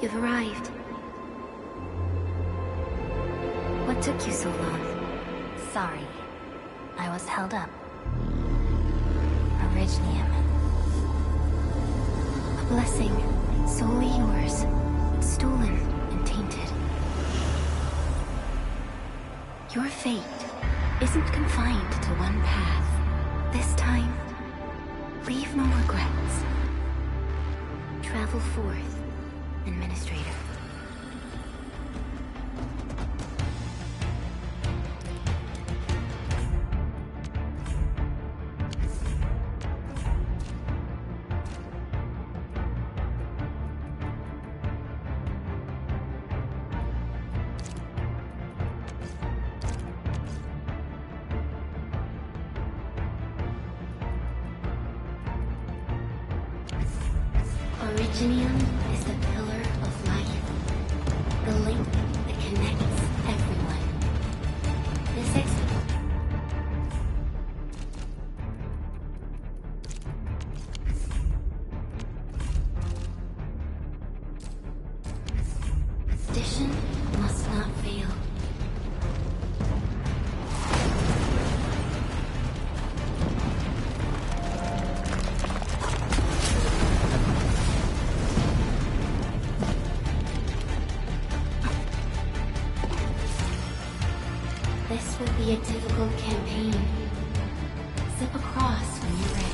You've arrived. What took you so long? Sorry. I was held up. Originium. A blessing, solely yours, but stolen and tainted. Your fate isn't confined to one path. This time, leave no regrets. Travel forth, Administrator. Originium is the pillar of life, the link that connects everyone. This expedition must not fail. This will be a difficult campaign. Zip across when you're ready.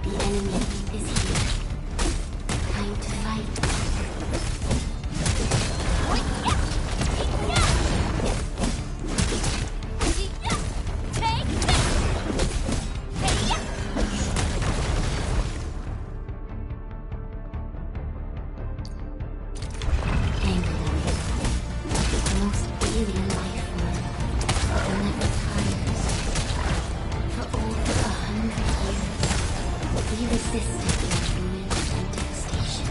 The enemy is here. Time to fight. Angry, the most alien life form that never tires. For over 100 years, we resisted the ruin and devastation.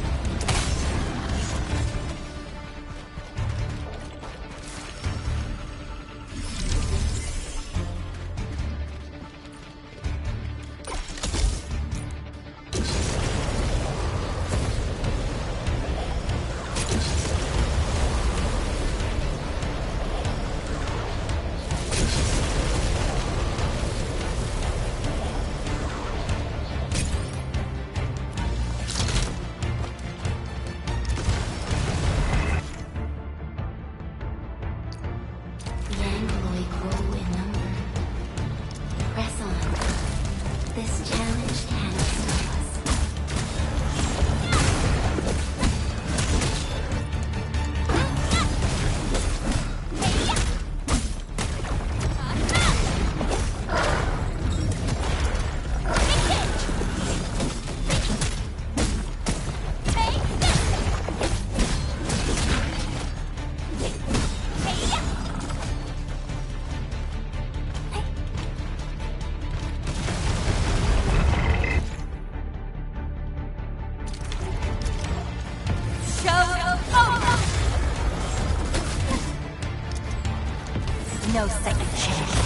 The Angloy grow in number. Press on. This challenge cannot stop us. No second chance.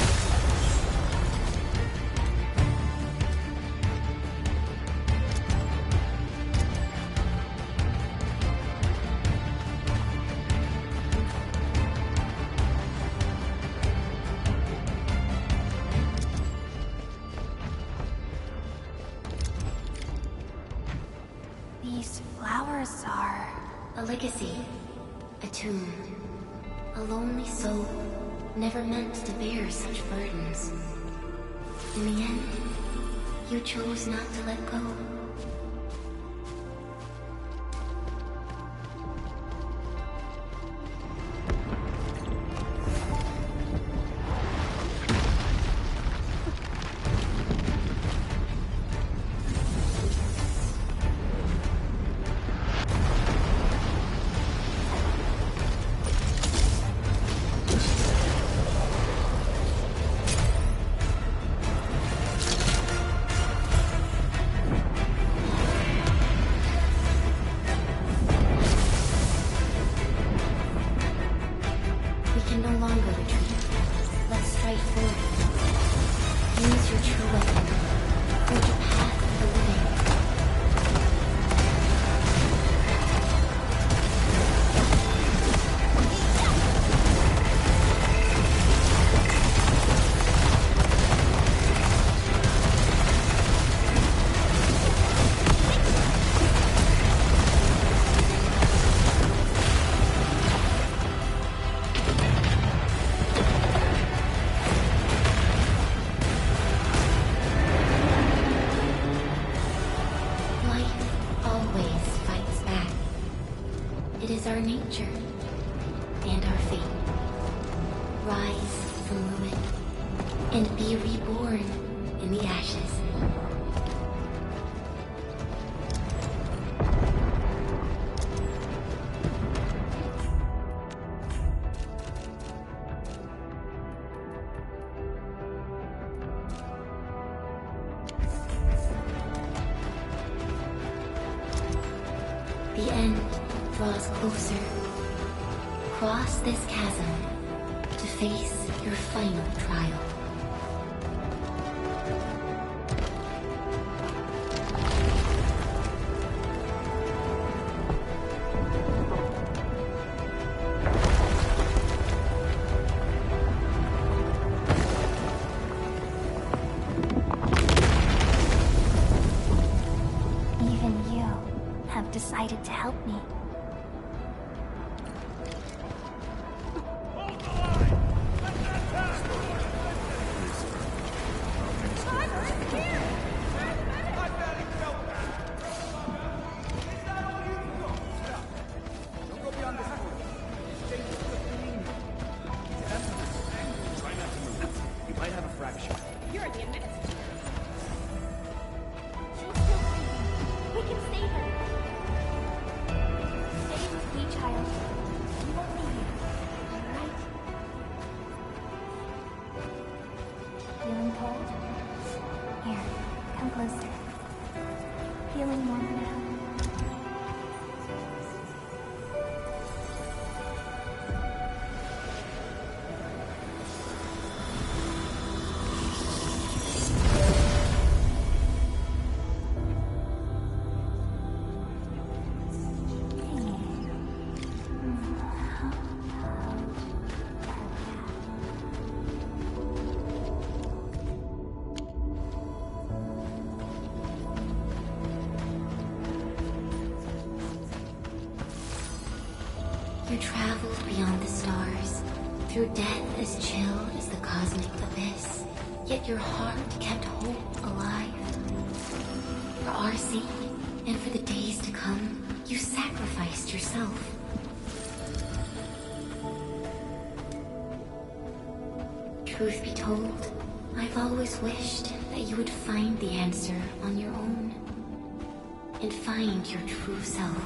These flowers are a legacy, a tomb, a lonely soul, never meant to bear such burdens. In the end, you chose not to let go. longer retreat. Let's strike forward. Use your true weapon. Forge a path for the living. It is our nature and our fate. Rise from ruin and be reborn in the ashes. The end draws closer. Cross this chasm to face your final trial. Even you have decided to help me. Feeling cold? Here, come closer. Feeling warm now? You traveled beyond the stars, through death as chill as the cosmic abyss, yet your heart kept hope alive. For our sake, and for the days to come, you sacrificed yourself. Truth be told, I've always wished that you would find the answer on your own, and find your true self.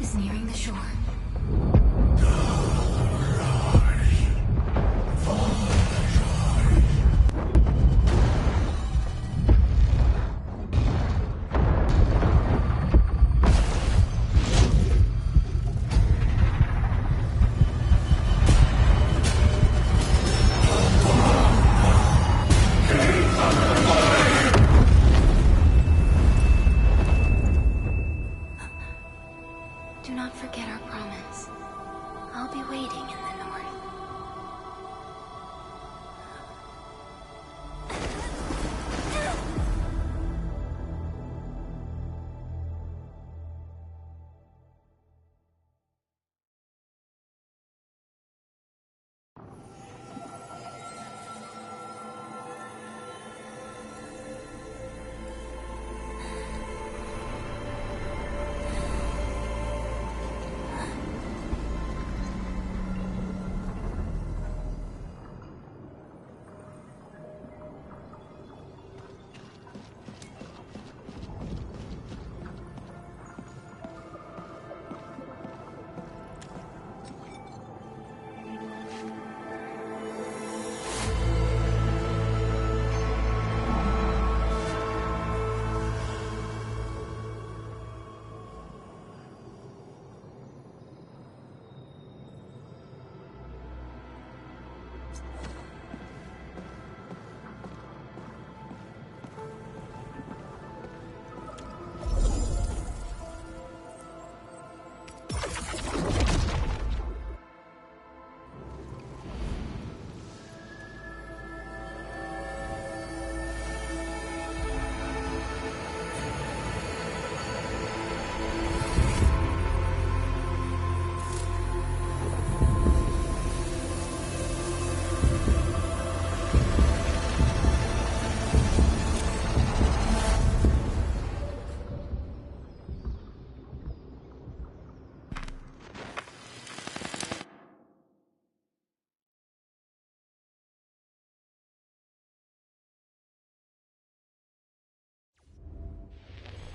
is nearing the shore. Do not forget our promise. I'll be waiting in the north.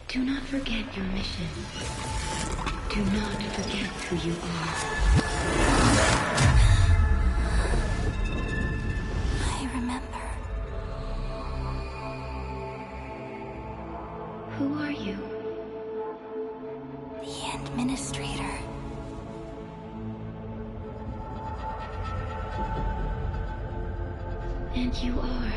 Do not forget your mission. Do not forget who you are. I remember. Who are you? The Administrator. And you are.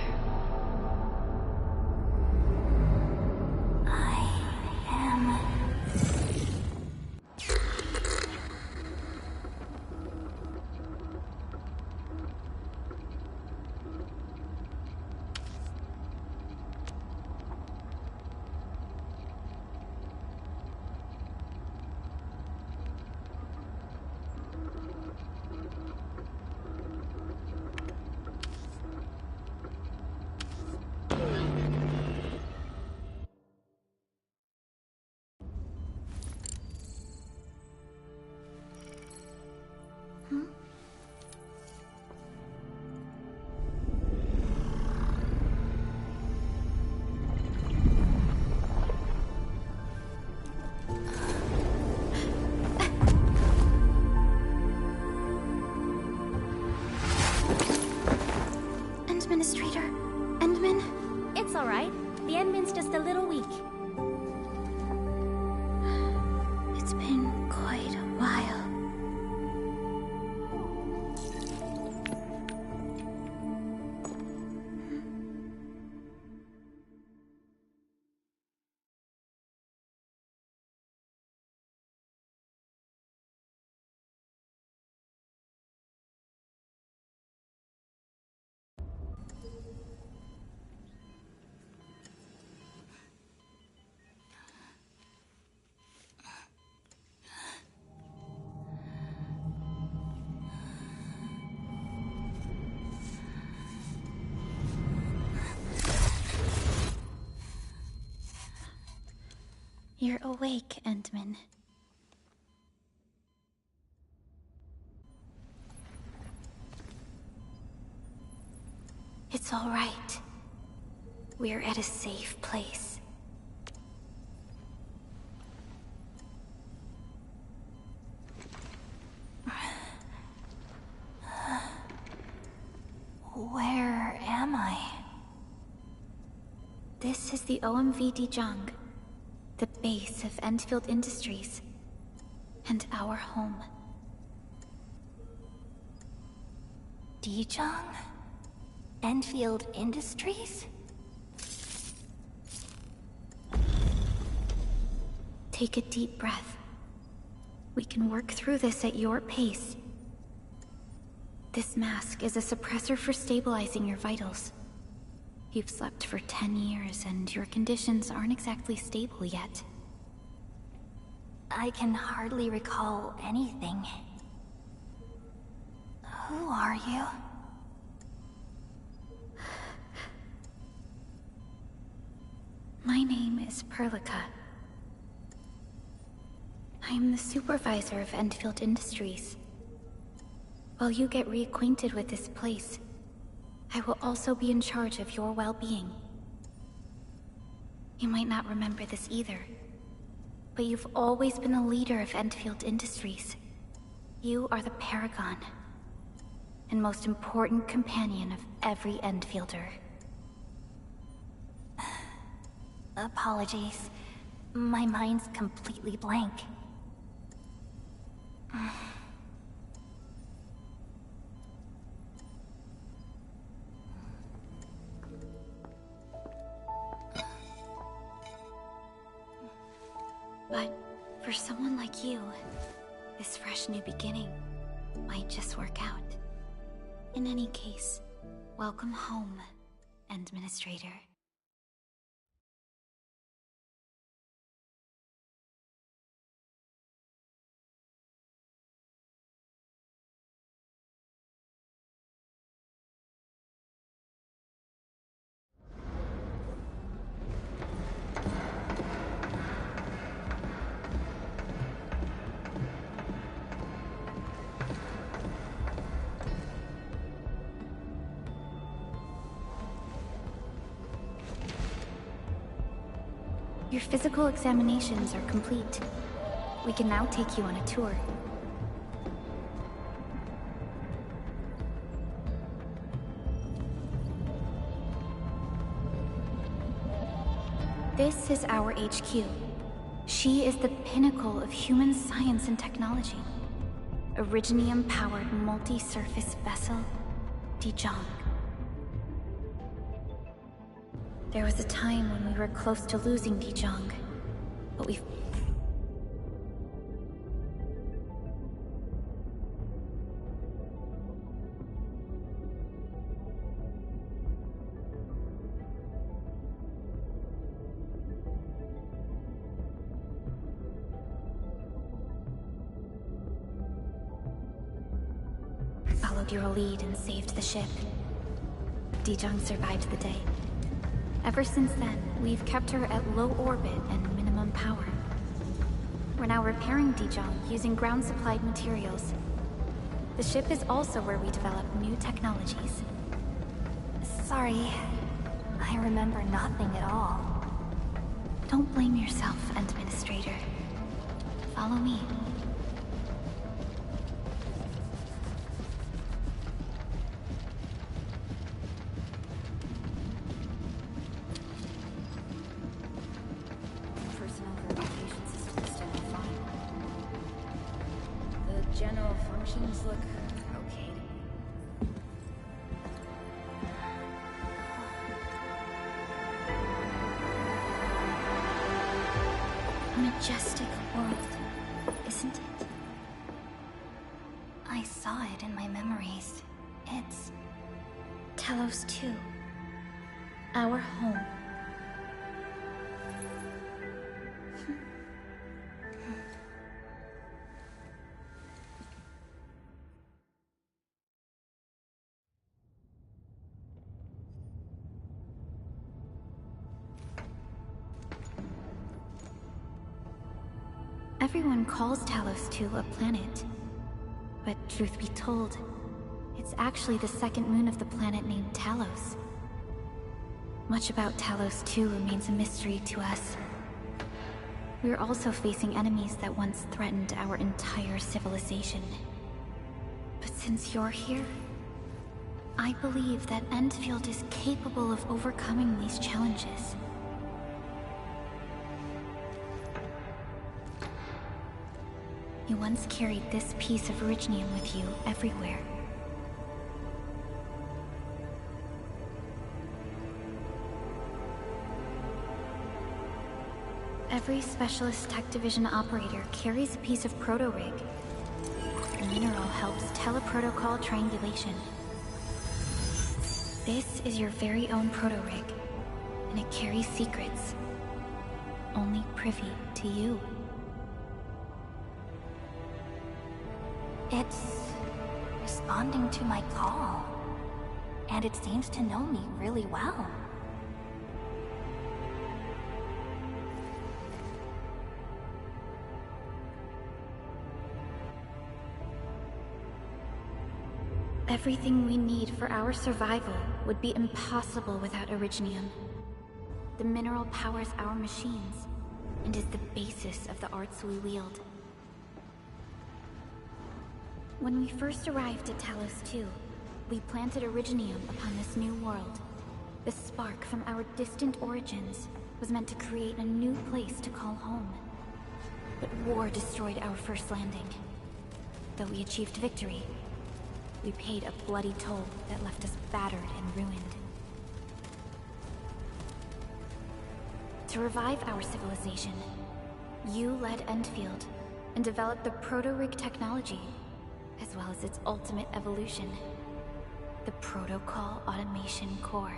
Administrator, Endman? It's alright. The Endman's just a little weak. It's been quite a while. You're awake, Endman. It's all right. We're at a safe place. This is the OMV Dijong, the base of Endfield Industries, and our home. Dijong? Endfield Industries? Take a deep breath. We can work through this at your pace. This mask is a suppressor for stabilizing your vitals. You've slept for 10 years, and your conditions aren't exactly stable yet. I can hardly recall anything. Who are you? My name is Perlica. I am the supervisor of Endfield Industries. While you get reacquainted with this place, I will also be in charge of your well-being. You might not remember this either, but you've always been a leader of Endfield Industries. You are the paragon, and most important companion of every Endfielder. Apologies. My mind's completely blank. But for someone like you, this fresh new beginning might just work out. In any case, welcome home, Administrator. Your physical examinations are complete. We can now take you on a tour. This is our HQ. She is the pinnacle of human science and technology. Originium-powered multi-surface vessel, Dijong. There was a time when we were close to losing Dijong, but we've... followed your lead and saved the ship. Dijong survived the day. Ever since then, we've kept her at low orbit and minimum power. We're now repairing Dijong using ground-supplied materials. The ship is also where we develop new technologies. Sorry, I remember nothing at all. Don't blame yourself, Administrator. Follow me. General functions look okay. A majestic world, isn't it? I saw it in my memories. It's... Talos 2. Our home. Everyone calls Talos 2 a planet. But truth be told, it's actually the second moon of the planet named Talos. Much about Talos 2 remains a mystery to us. We're also facing enemies that once threatened our entire civilization. But since you're here, I believe that Endfield is capable of overcoming these challenges. You once carried this piece of Originium with you everywhere. Every Specialist Tech Division operator carries a piece of proto-rig. The mineral helps teleprotocol triangulation. This is your very own proto-rig, and it carries secrets only privy to you. It's responding to my call, and it seems to know me really well. Everything we need for our survival would be impossible without Originium. The mineral powers our machines, and is the basis of the arts we wield. When we first arrived at Talos II, we planted Originium upon this new world. The spark from our distant origins was meant to create a new place to call home. But war destroyed our first landing. Though we achieved victory, we paid a bloody toll that left us battered and ruined. To revive our civilization, you led Endfield and developed the proto-rig technology, as well as its ultimate evolution, the Protocol Automation Core.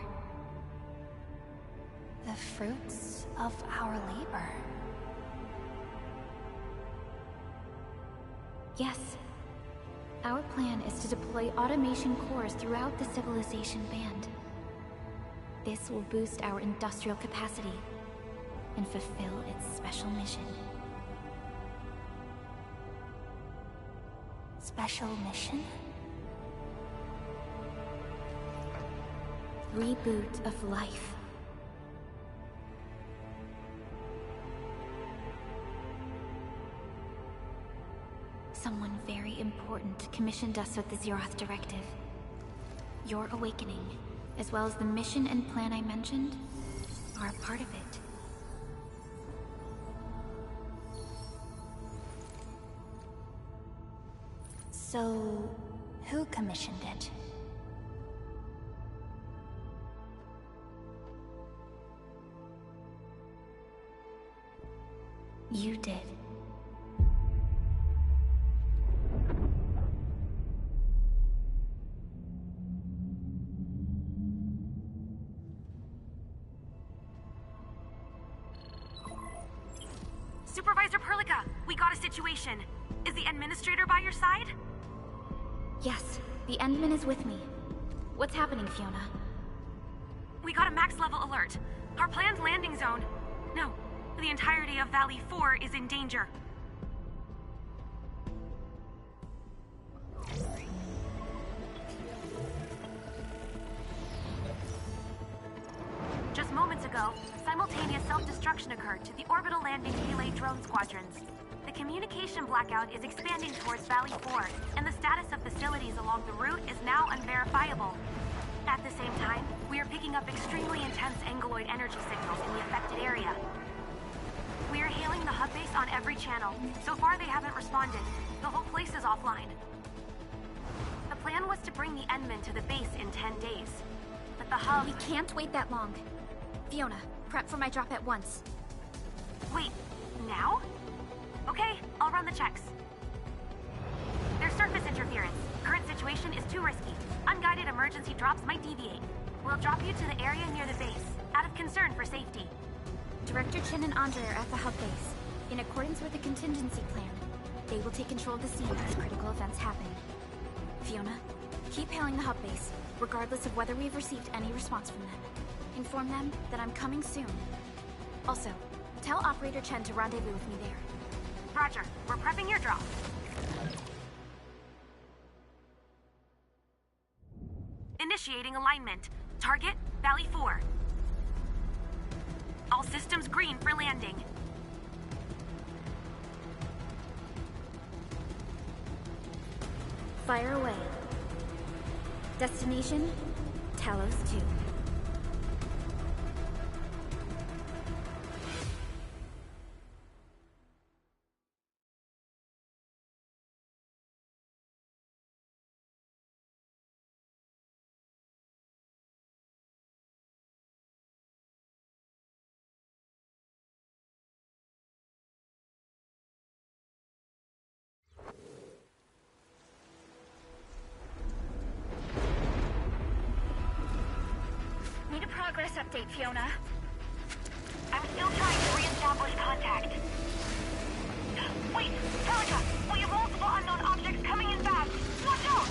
The fruits of our labor. Yes. Our plan is to deploy automation cores throughout the civilization band. This will boost our industrial capacity and fulfill its special mission. Special mission? Reboot of life. Someone very important commissioned us with the Zeroth Directive. Your awakening, as well as the mission and plan I mentioned, are a part of it. So, who commissioned it? You did. Supervisor Perlica, we got a situation. Is the administrator by your side? Yes, the Endman is with me. What's happening, Fiona? We got a max level alert. Our planned landing zone... No, the entirety of Valley 4 is in danger. Just moments ago, simultaneous self-destruction occurred to the orbital landing relay drone squadrons. The communication blackout is expanding towards Valley 4, and the status of facilities along the route is now unverifiable. At the same time, we are picking up extremely intense angeloid energy signals in the affected area. We are hailing the hub base on every channel. So far, they haven't responded. The whole place is offline. The plan was to bring the Endman to the base in 10 days. But the hub... We can't wait that long. Fiona, prep for my drop at once. Wait, now? Okay, I'll run the checks. There's surface interference. Current situation is too risky. Unguided emergency drops might deviate. We'll drop you to the area near the base, out of concern for safety. Director Chen and Andre are at the hub base. In accordance with the contingency plan, they will take control of the scene as critical events happen. Fiona, keep hailing the hub base, regardless of whether we've received any response from them. Inform them that I'm coming soon. Also, tell Operator Chen to rendezvous with me there. Roger, we're prepping your drop. Initiating alignment. Target, Valley 4. All systems green for landing. Fire away. Destination, Talos 2. status update, Fiona. I'm still trying to re-establish contact. Wait, Celica, we have multiple unknown objects coming in fast. Watch out!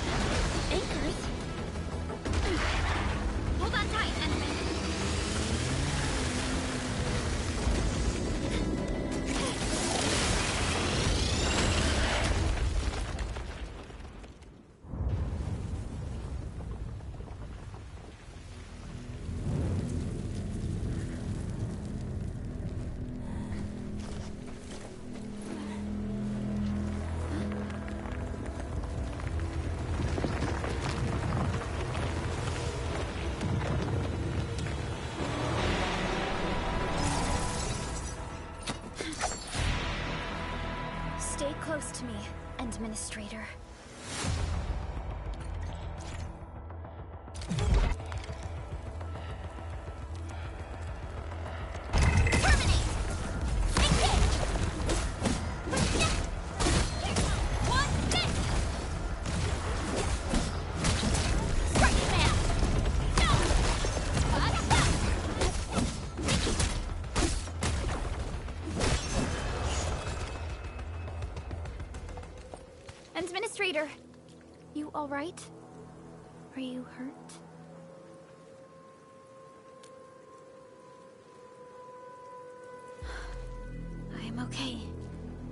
Anchors? Hold on tight, Endman. Stay close to me, Administrator. Administrator, you all right? Are you hurt? I am okay,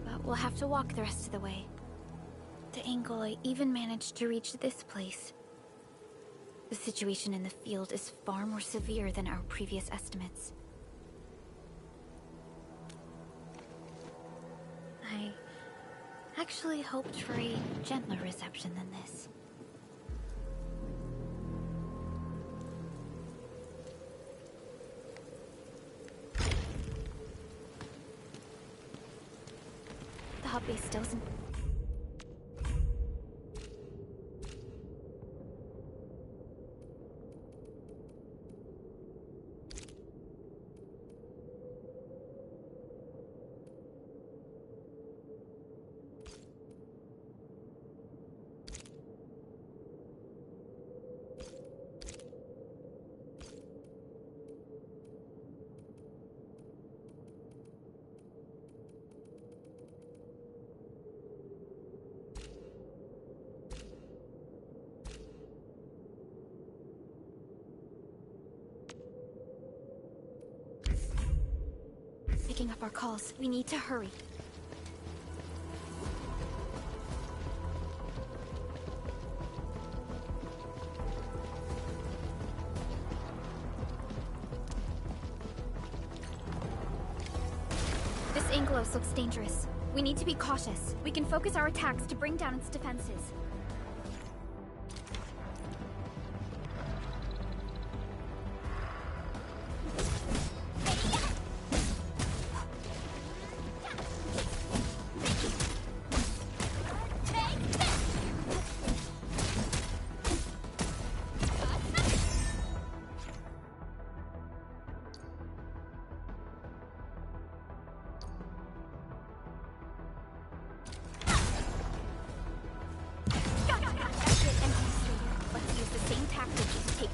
but we'll have to walk the rest of the way. The angle I even managed to reach this place. The situation in the field is far more severe than our previous estimates. I actually hoped for a gentler reception than this. The hub base still isn't... Picking up our calls. We need to hurry. This Anglos looks dangerous. We need to be cautious. We can focus our attacks to bring down its defenses.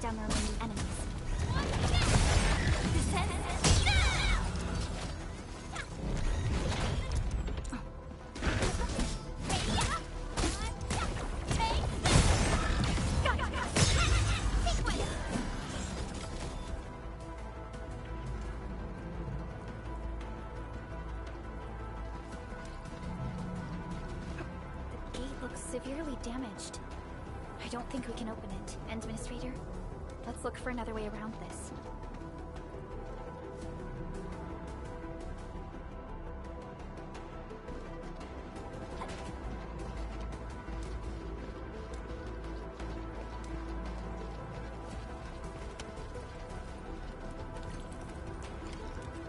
Down the remaining enemies. The gate looks severely damaged. I don't think we can open it, Administrator. Let's look for another way around this.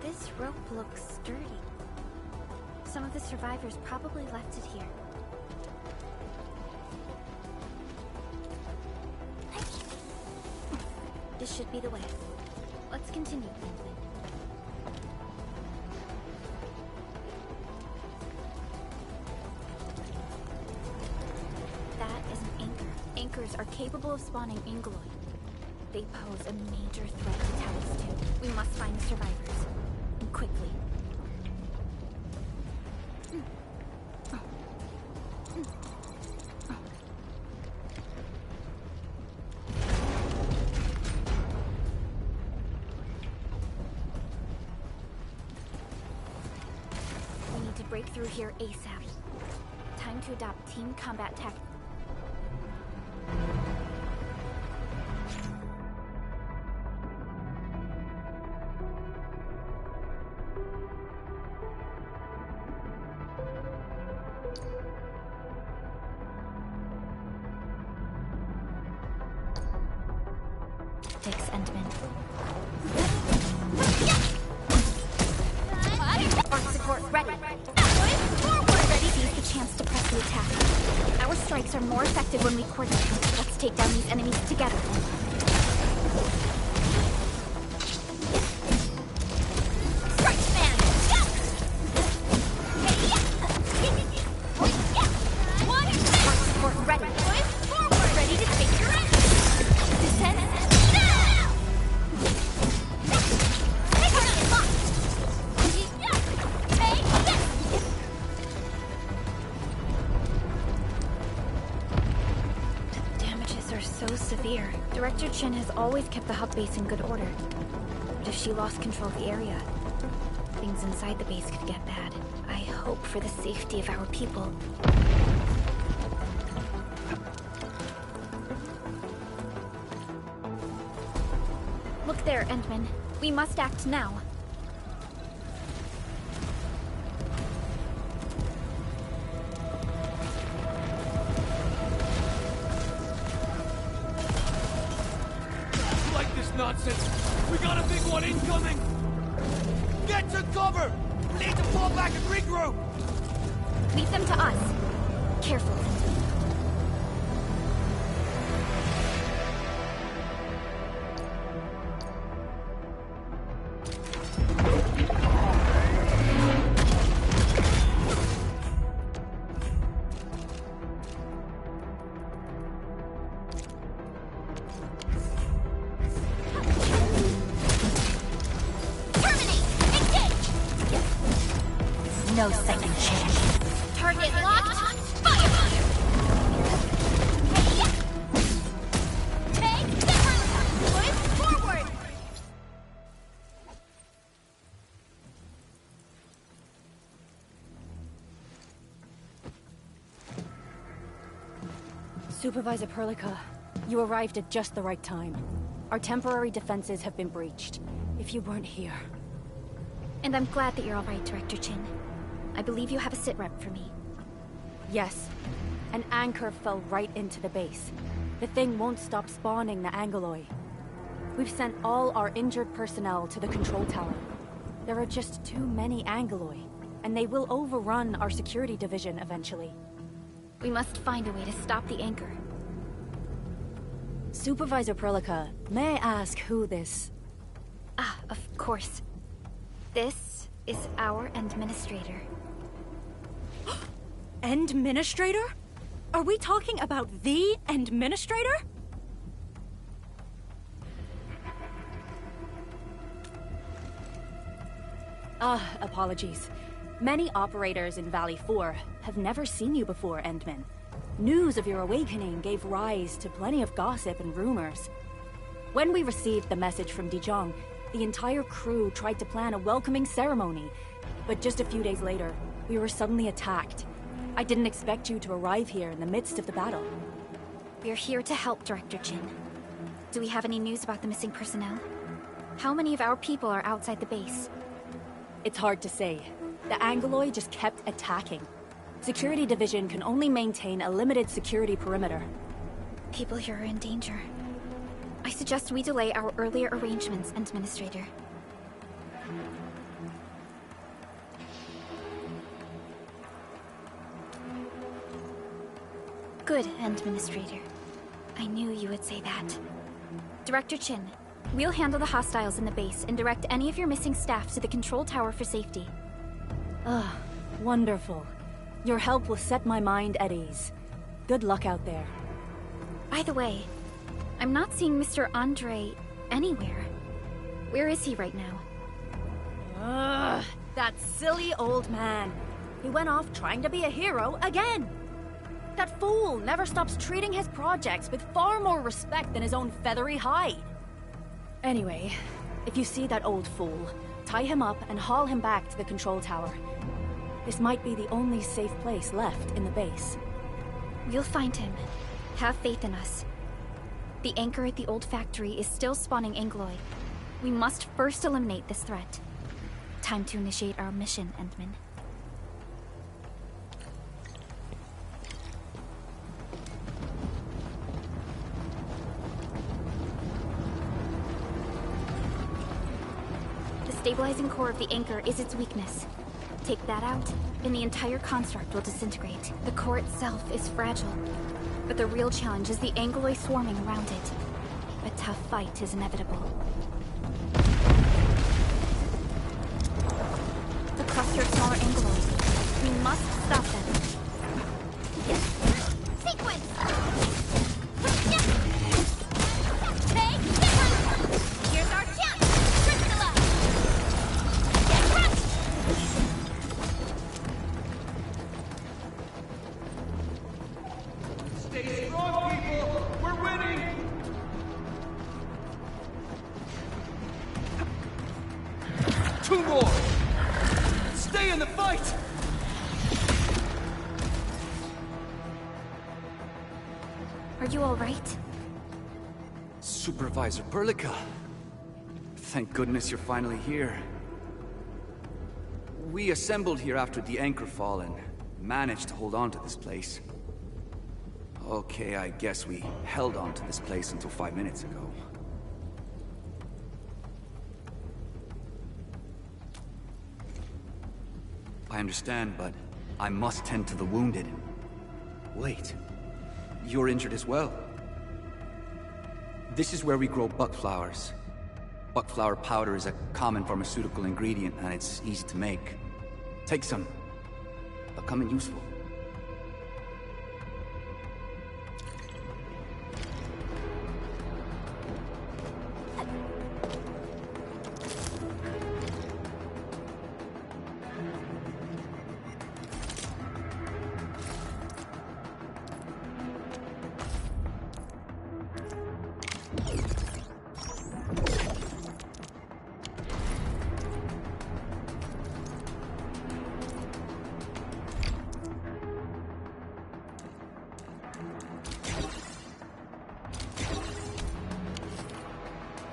This rope looks sturdy. Some of the survivors probably left it here. This should be the way. Let's continue. That is an anchor. Anchors are capable of spawning Angloid. They pose a major threat to Talos 2. We must find the survivors. And quickly. We need to break through here ASAP. Time to adopt team combat tech. Fix Endman. Arc support ready. Forward! Ready to use the chance to press the attack. Our strikes are more effective when we coordinate. Let's take down these enemies together. Director Chen has always kept the hub base in good order. But if she lost control of the area, things inside the base could get bad. I hope for the safety of our people. Look there, Endman. We must act now. Nonsense! We got a big one incoming! Get to cover! We need to fall back and regroup! Leave them to us. Careful. No second chance. Target locked. Fire! Take the forward! Supervisor Perlica, you arrived at just the right time. Our temporary defenses have been breached. If you weren't here... And I'm glad that you're all right, Director Chin. I believe you have a sit rep for me. Yes. An anchor fell right into the base. The thing won't stop spawning the Angoloi. We've sent all our injured personnel to the control tower. There are just too many Angoloi, and they will overrun our security division eventually. We must find a way to stop the anchor. Supervisor Perlica, may I ask who this... Ah, of course. This is our administrator. Endministrator? Are we talking about the Endministrator? Apologies. Many operators in Valley 4 have never seen you before, Endman. News of your awakening gave rise to plenty of gossip and rumors. When we received the message from Dijon, the entire crew tried to plan a welcoming ceremony, but just a few days later, we were suddenly attacked. I didn't expect you to arrive here in the midst of the battle. We're here to help, Director Chin. Do we have any news about the missing personnel? How many of our people are outside the base? It's hard to say. The Angoloi just kept attacking. Security Division can only maintain a limited security perimeter. People here are in danger. I suggest we delay our earlier arrangements, Administrator. Good, Administrator. I knew you would say that. Director Chin, we'll handle the hostiles in the base and direct any of your missing staff to the control tower for safety. Ah, wonderful. Your help will set my mind at ease. Good luck out there. By the way, I'm not seeing Mr. Andre anywhere. Where is he right now? Ugh, that silly old man. He went off trying to be a hero again. That fool never stops treating his projects with far more respect than his own feathery hide. Anyway, if you see that old fool, tie him up and haul him back to the control tower. This might be the only safe place left in the base. We'll find him. Have faith in us. The anchor at the old factory is still spawning Angloid. We must first eliminate this threat. Time to initiate our mission, Endman. The stabilizing core of the anchor is its weakness. Take that out, and the entire construct will disintegrate. The core itself is fragile, but the real challenge is the Angloid swarming around it. A tough fight is inevitable. The cluster of smaller Angloids. We must stop them. Sequence! Take different! Here's our chance! Priscilla! Get crushed! Stay strong, people! We're winning! Two more! Stay in the fight! Are you all right? Supervisor Perlica. Thank goodness you're finally here. We assembled here after the anchor fall and managed to hold on to this place. Okay, I guess we held on to this place until 5 minutes ago. I understand, but I must tend to the wounded. Wait, you're injured as well. This is where we grow buckflowers. Buckflower powder is a common pharmaceutical ingredient, and it's easy to make. Take some. They'll come in useful.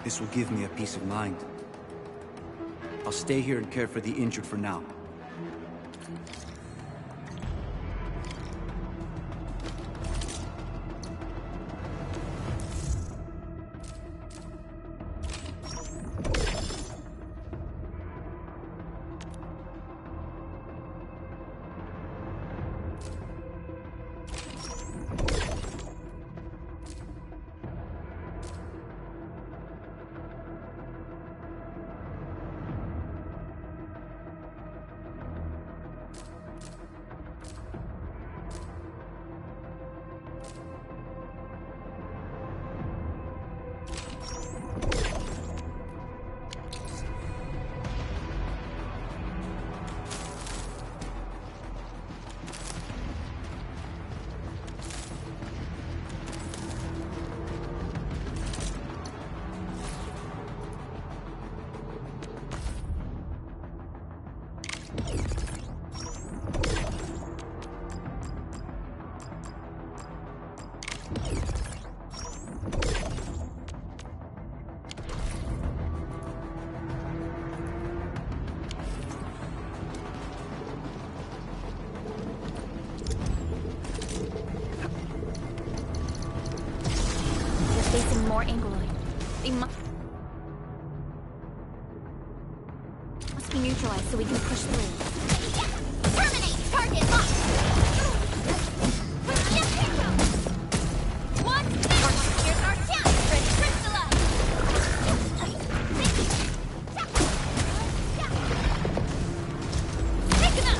This will give me a peace of mind. I'll stay here and care for the injured for now. Facing more Angloid. They must be neutralized so we can push through. Terminate! Target locked! One! Here's our chance! Priscilla! Take them out!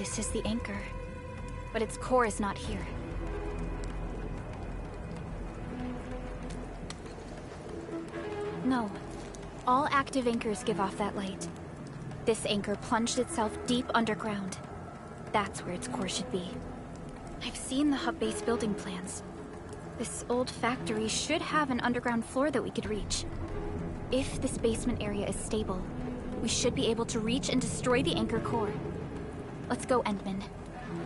This is the anchor, but its core is not here. No. All active anchors give off that light. This anchor plunged itself deep underground. That's where its core should be. I've seen the hub base building plans. This old factory should have an underground floor that we could reach. If this basement area is stable, we should be able to reach and destroy the anchor core. Let's go, Endman.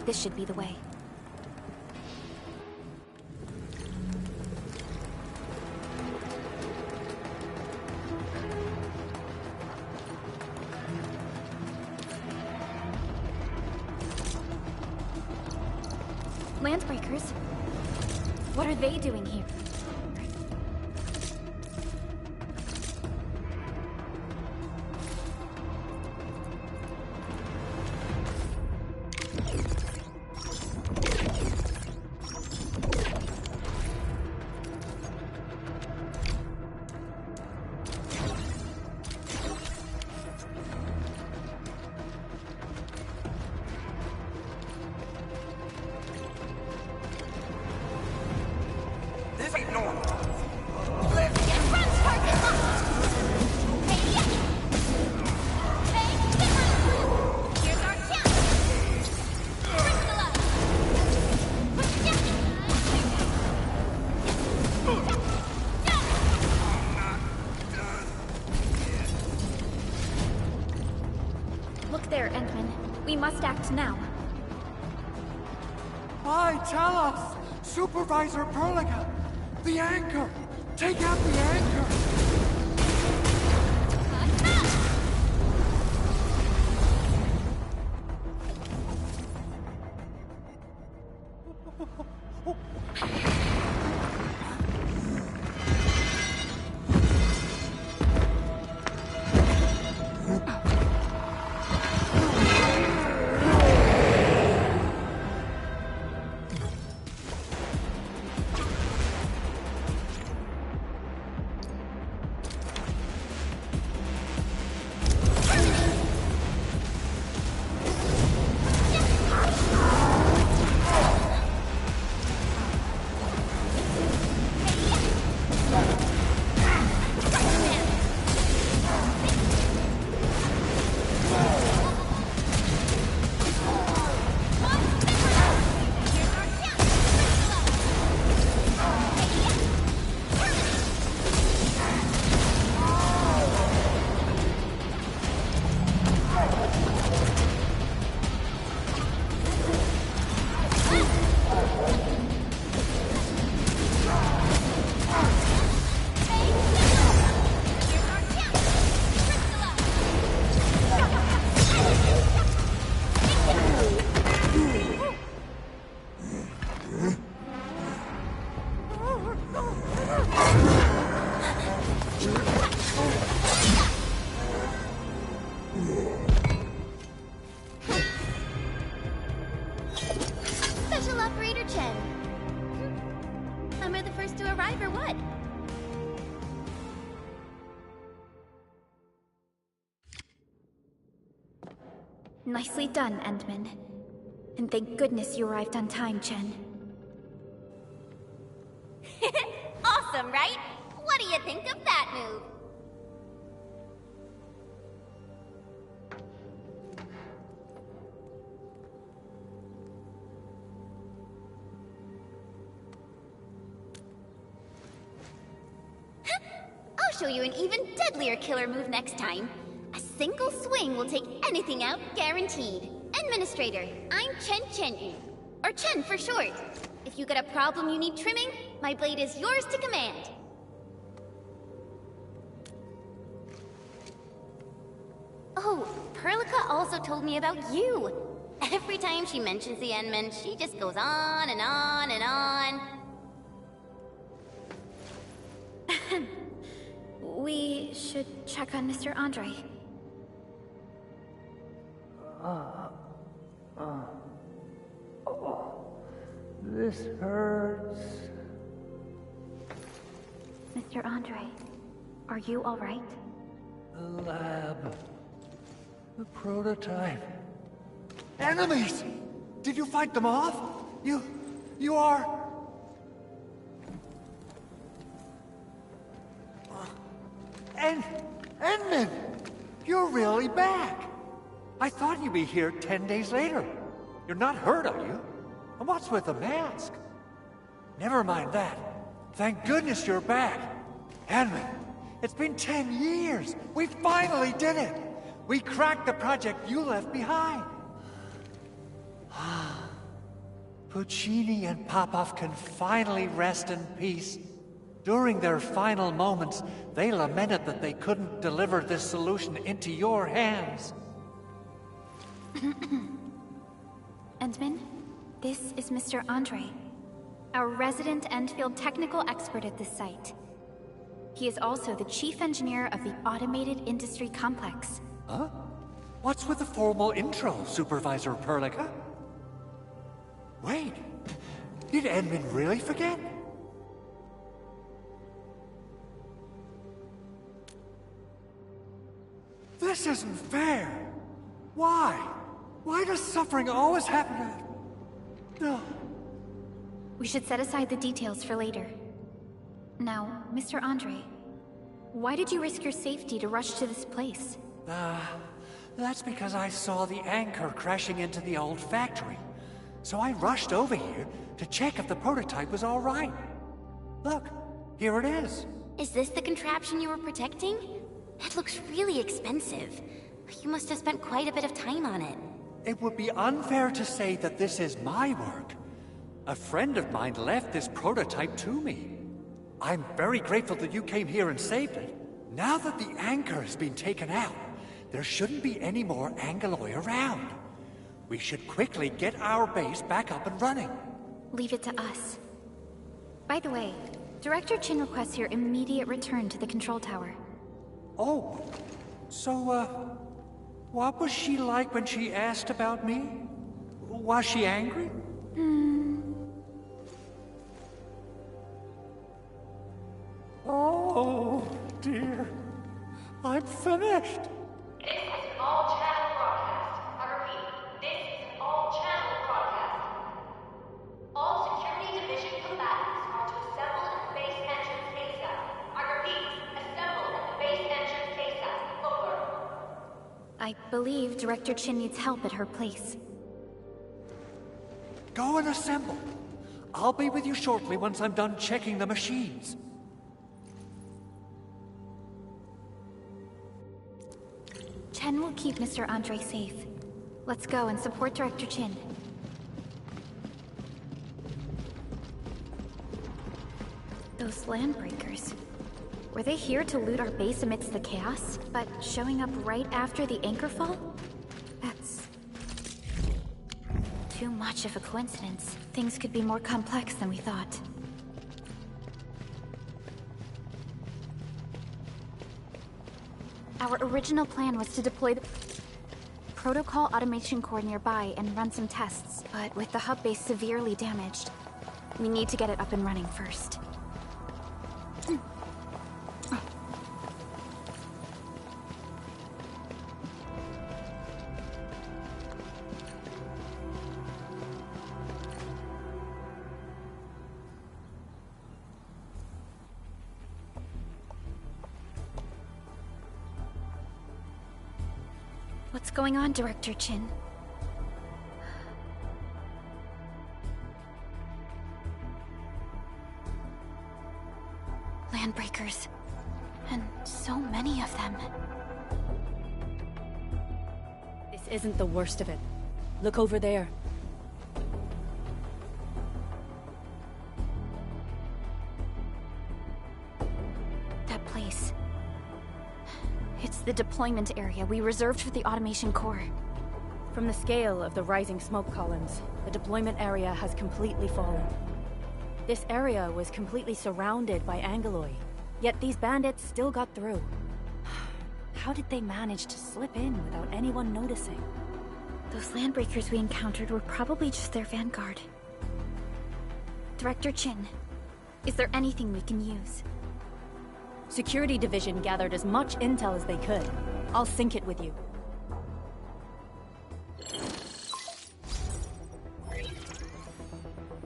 This should be the way. Landbreakers? What are they doing here? We must act now. Aye, tell us! Supervisor Perlica! The anchor! Take out the anchor! Nicely done, Endman. And thank goodness you arrived on time, Chen. Awesome, right? What do you think of that move? I'll show you an even deadlier killer move next time. A single swing will take anything out, guaranteed. Administrator, I'm Chen Chen, or Chen for short. If you got a problem you need trimming, my blade is yours to command. Oh, Perlica also told me about you. Every time she mentions the Endman, she just goes on and on and on. We should check on Mr. Andre. This hurts. Mr. Andre, are you all right? The lab. The prototype. Enemies! Did you fight them off? You are... Endman! You're really back! I thought you'd be here 10 days later. You're not hurt, are you? And what's with the mask? Never mind that. Thank goodness you're back. Endman, it's been 10 years. We finally did it. We cracked the project you left behind. Puccini and Popov can finally rest in peace. During their final moments, they lamented that they couldn't deliver this solution into your hands. Endman, this is Mr. Andre, our resident Endfield technical expert at this site. He is also the chief engineer of the Automated Industry Complex. Huh? What's with the formal intro, Supervisor Perlica? Wait, did Endman really forget? This isn't fair. Why? Why does suffering always happen to... No. We should set aside the details for later. Now, Mr. Andre, why did you risk your safety to rush to this place? That's because I saw the anchor crashing into the old factory. So I rushed over here to check if the prototype was all right. Look, here it is. Is this the contraption you were protecting? It looks really expensive. You must have spent quite a bit of time on it. It would be unfair to say that this is my work. A friend of mine left this prototype to me. I'm very grateful that you came here and saved it. Now that the anchor has been taken out, there shouldn't be any more Angaloi around. We should quickly get our base back up and running. Leave it to us. By the way, Director Chin requests your immediate return to the control tower. Oh, so, what was she like when she asked about me? Was she angry? Oh, dear. I'm finished. This is an all-channel broadcast. I repeat, this is an all-channel broadcast. All security division combatants are to assemble at the base entrance ASAP. I repeat, assemble at the base entrance ASAP. Over. I believe Director Chin needs help at her place. Go and assemble. I'll be with you shortly once I'm done checking the machines. Chen will keep Mr. Andre safe. Let's go and support Director Chin. Those landbreakers. Were they here to loot our base amidst the chaos, but showing up right after the anchor fall? That's... too much of a coincidence. Things could be more complex than we thought. Our original plan was to deploy the protocol automation core nearby and run some tests, but with the hub base severely damaged, we need to get it up and running first. What's going on, Director Chin? Landbreakers. And so many of them. This isn't the worst of it. Look over there. That place. It's the deployment area we reserved for the automation core. From the scale of the rising smoke columns, the deployment area has completely fallen. This area was completely surrounded by Angaloi, yet these bandits still got through. How did they manage to slip in without anyone noticing? Those landbreakers we encountered were probably just their vanguard. Director Chin, is there anything we can use? Security Division gathered as much intel as they could. I'll sync it with you.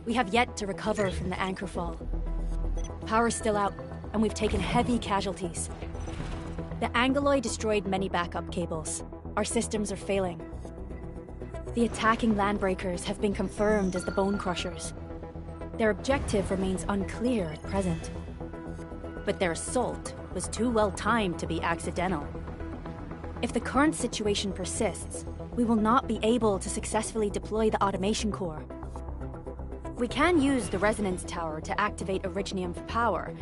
We have yet to recover from the anchor fall. Power's still out, and we've taken heavy casualties. The Angoloi destroyed many backup cables. Our systems are failing. The attacking landbreakers have been confirmed as the Bone Crushers. Their objective remains unclear at present. But their assault was too well timed to be accidental. If the current situation persists, we will not be able to successfully deploy the automation core. We can use the resonance tower to activate Originium for power,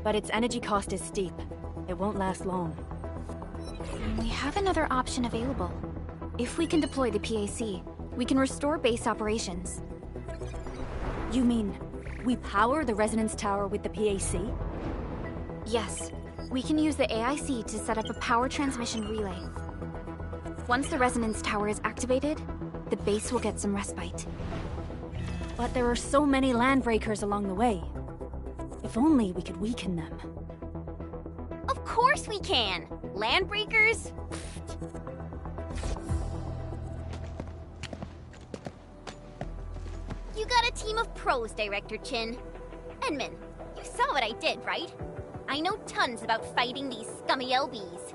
but its energy cost is steep. It won't last long. We have another option available. If we can deploy the PAC, we can restore base operations. You mean, we power the resonance tower with the PAC? Yes. We can use the AIC to set up a power transmission relay. Once the resonance tower is activated, the base will get some respite. But there are so many landbreakers along the way. If only we could weaken them. Of course we can! Landbreakers? You got a team of pros, Director Chin. Endman, you saw what I did, right? I know tons about fighting these scummy LBs.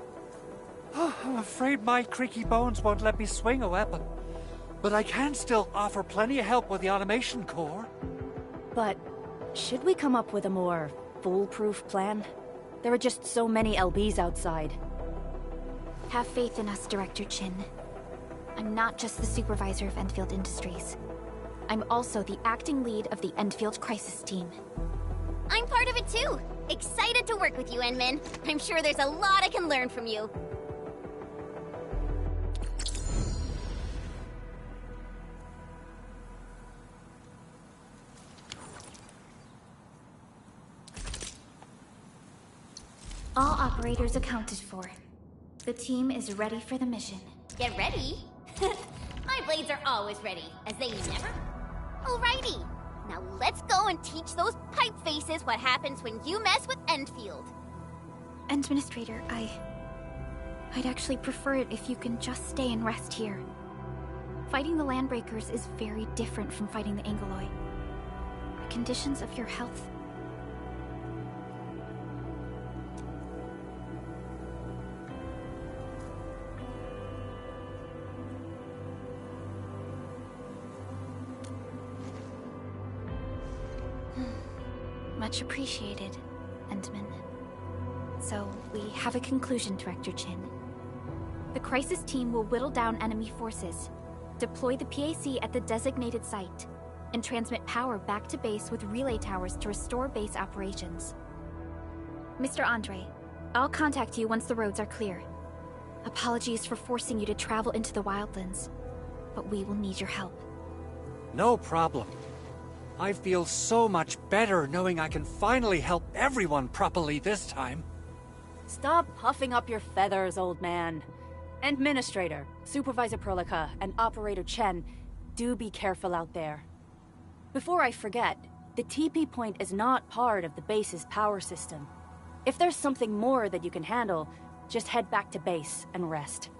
I'm afraid my creaky bones won't let me swing a weapon. But I can still offer plenty of help with the automation core. But should we come up with a more foolproof plan? There are just so many LBs outside. Have faith in us, Director Chin. I'm not just the supervisor of Endfield Industries. I'm also the acting lead of the Endfield Crisis Team. I'm part of it too! Excited to work with you, Endman. I'm sure there's a lot I can learn from you. All operators accounted for. The team is ready for the mission. Get ready? My blades are always ready, as they never... Alrighty, now let's go and teach those pipe faces what happens when you mess with Endfield. Administrator, I'd actually prefer it if you can just stay and rest here. Fighting the Landbreakers is very different from fighting the Angoloi. The conditions of your health... Much appreciated, Endman. So, we have a conclusion, Director Chin. The Crisis Team will whittle down enemy forces, deploy the PAC at the designated site, and transmit power back to base with relay towers to restore base operations. Mr. Andre, I'll contact you once the roads are clear. Apologies for forcing you to travel into the wildlands, but we will need your help. No problem. I feel so much better knowing I can finally help everyone properly this time. Stop puffing up your feathers, old man. Administrator, Supervisor Prolica, and Operator Chen, do be careful out there. Before I forget, the TP point is not part of the base's power system. If there's something more that you can handle, just head back to base and rest.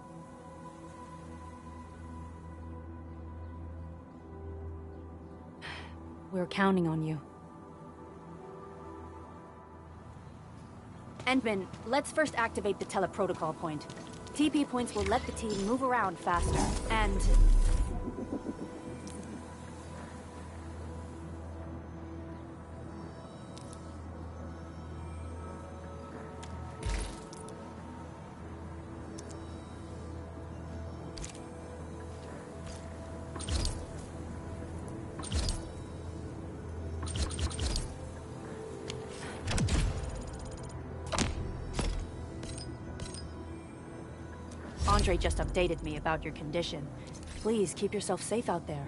We're counting on you. Endman, let's first activate the teleprotocol point. TP points will let the team move around faster, and... Andre just updated me about your condition. Please keep yourself safe out there.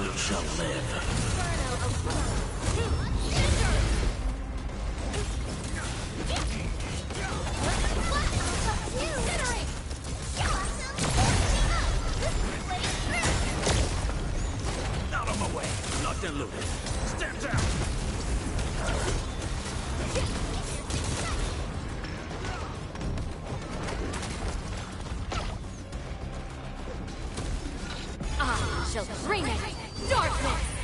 will shall live. Out of my way. Locked and loaded. Stand down. I shall bring it darkness!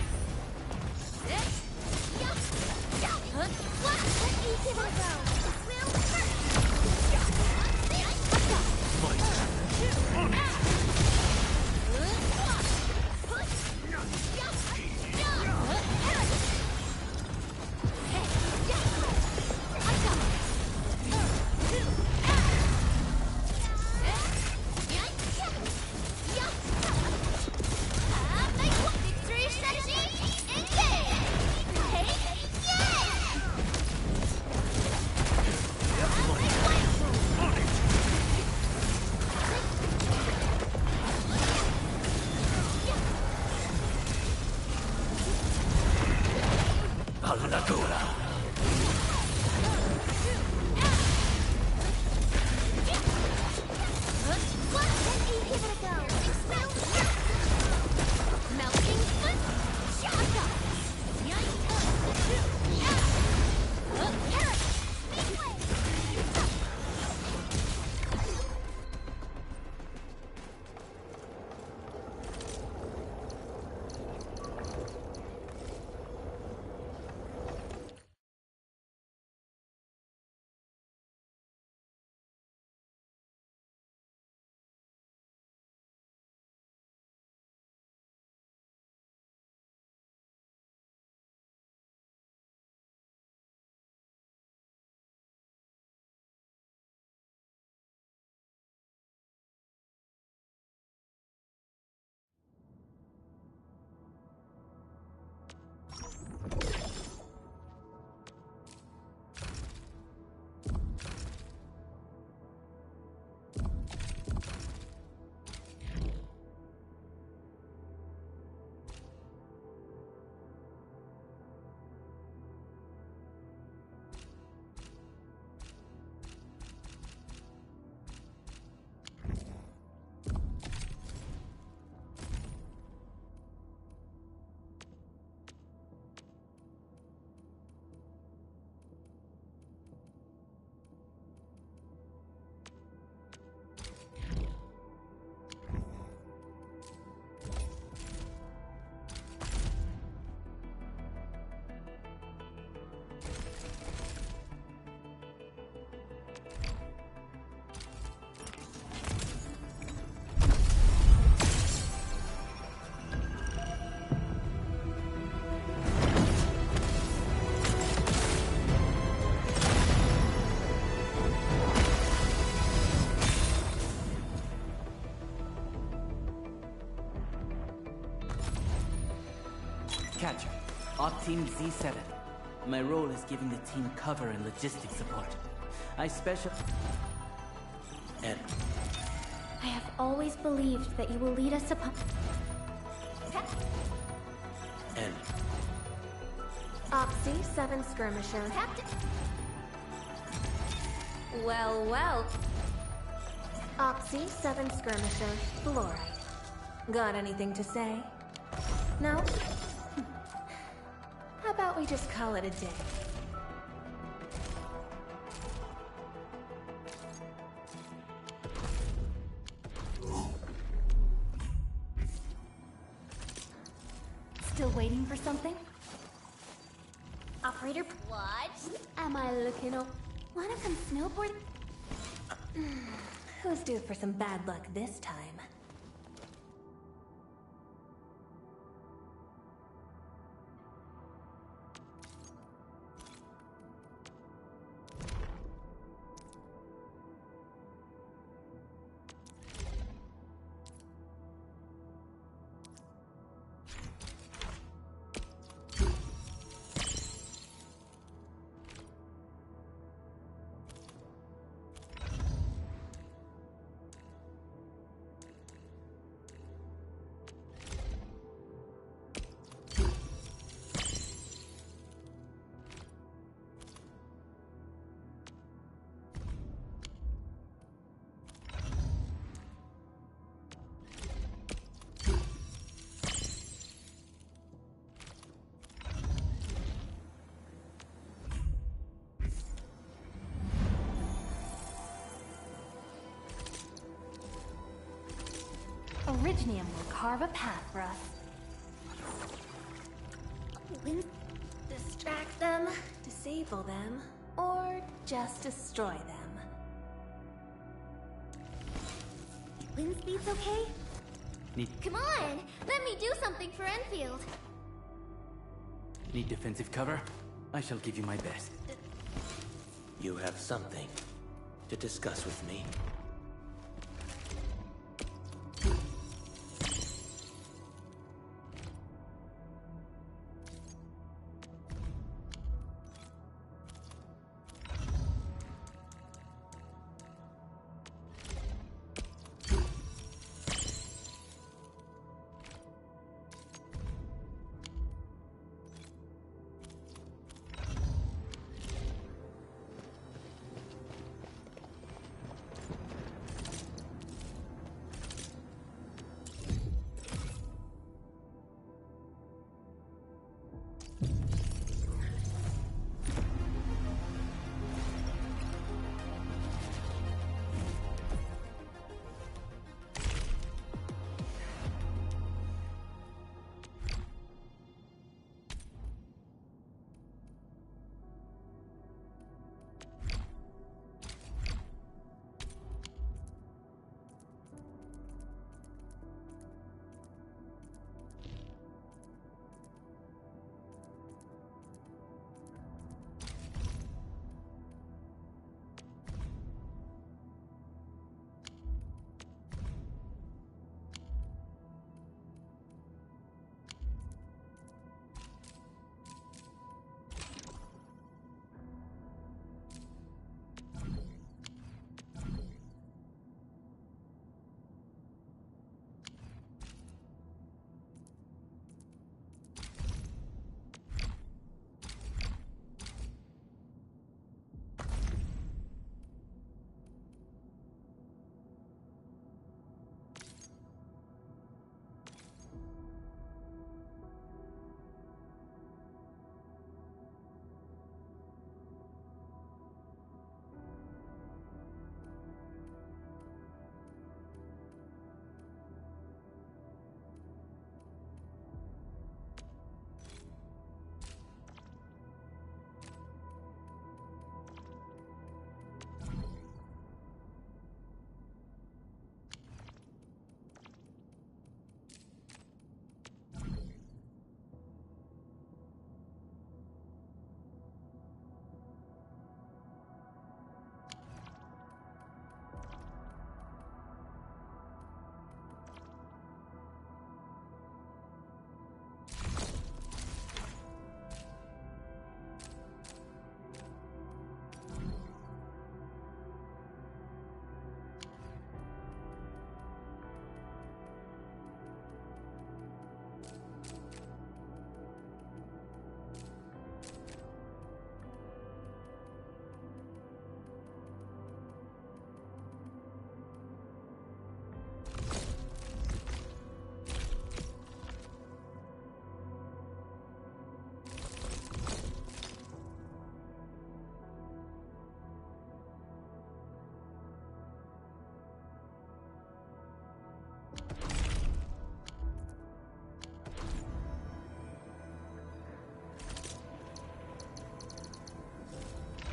Catcher, Op Team Z7. My role is giving the team cover and logistics support. I I have always believed that you will lead us upon... Op C7 Skirmisher. Well, well. Op C7 Skirmisher, Fluorite. Got anything to say? No? How about we just call it a day? Still waiting for something? Operator, what? Am I looking up? Wanna come snowboard? Who's due for some bad luck this time? Originium will carve a path for us. Distract them, disable them, or just destroy them. Wind speed's okay? Need Come on! Let me do something for Enfield! Need defensive cover? I shall give you my best. You have something to discuss with me.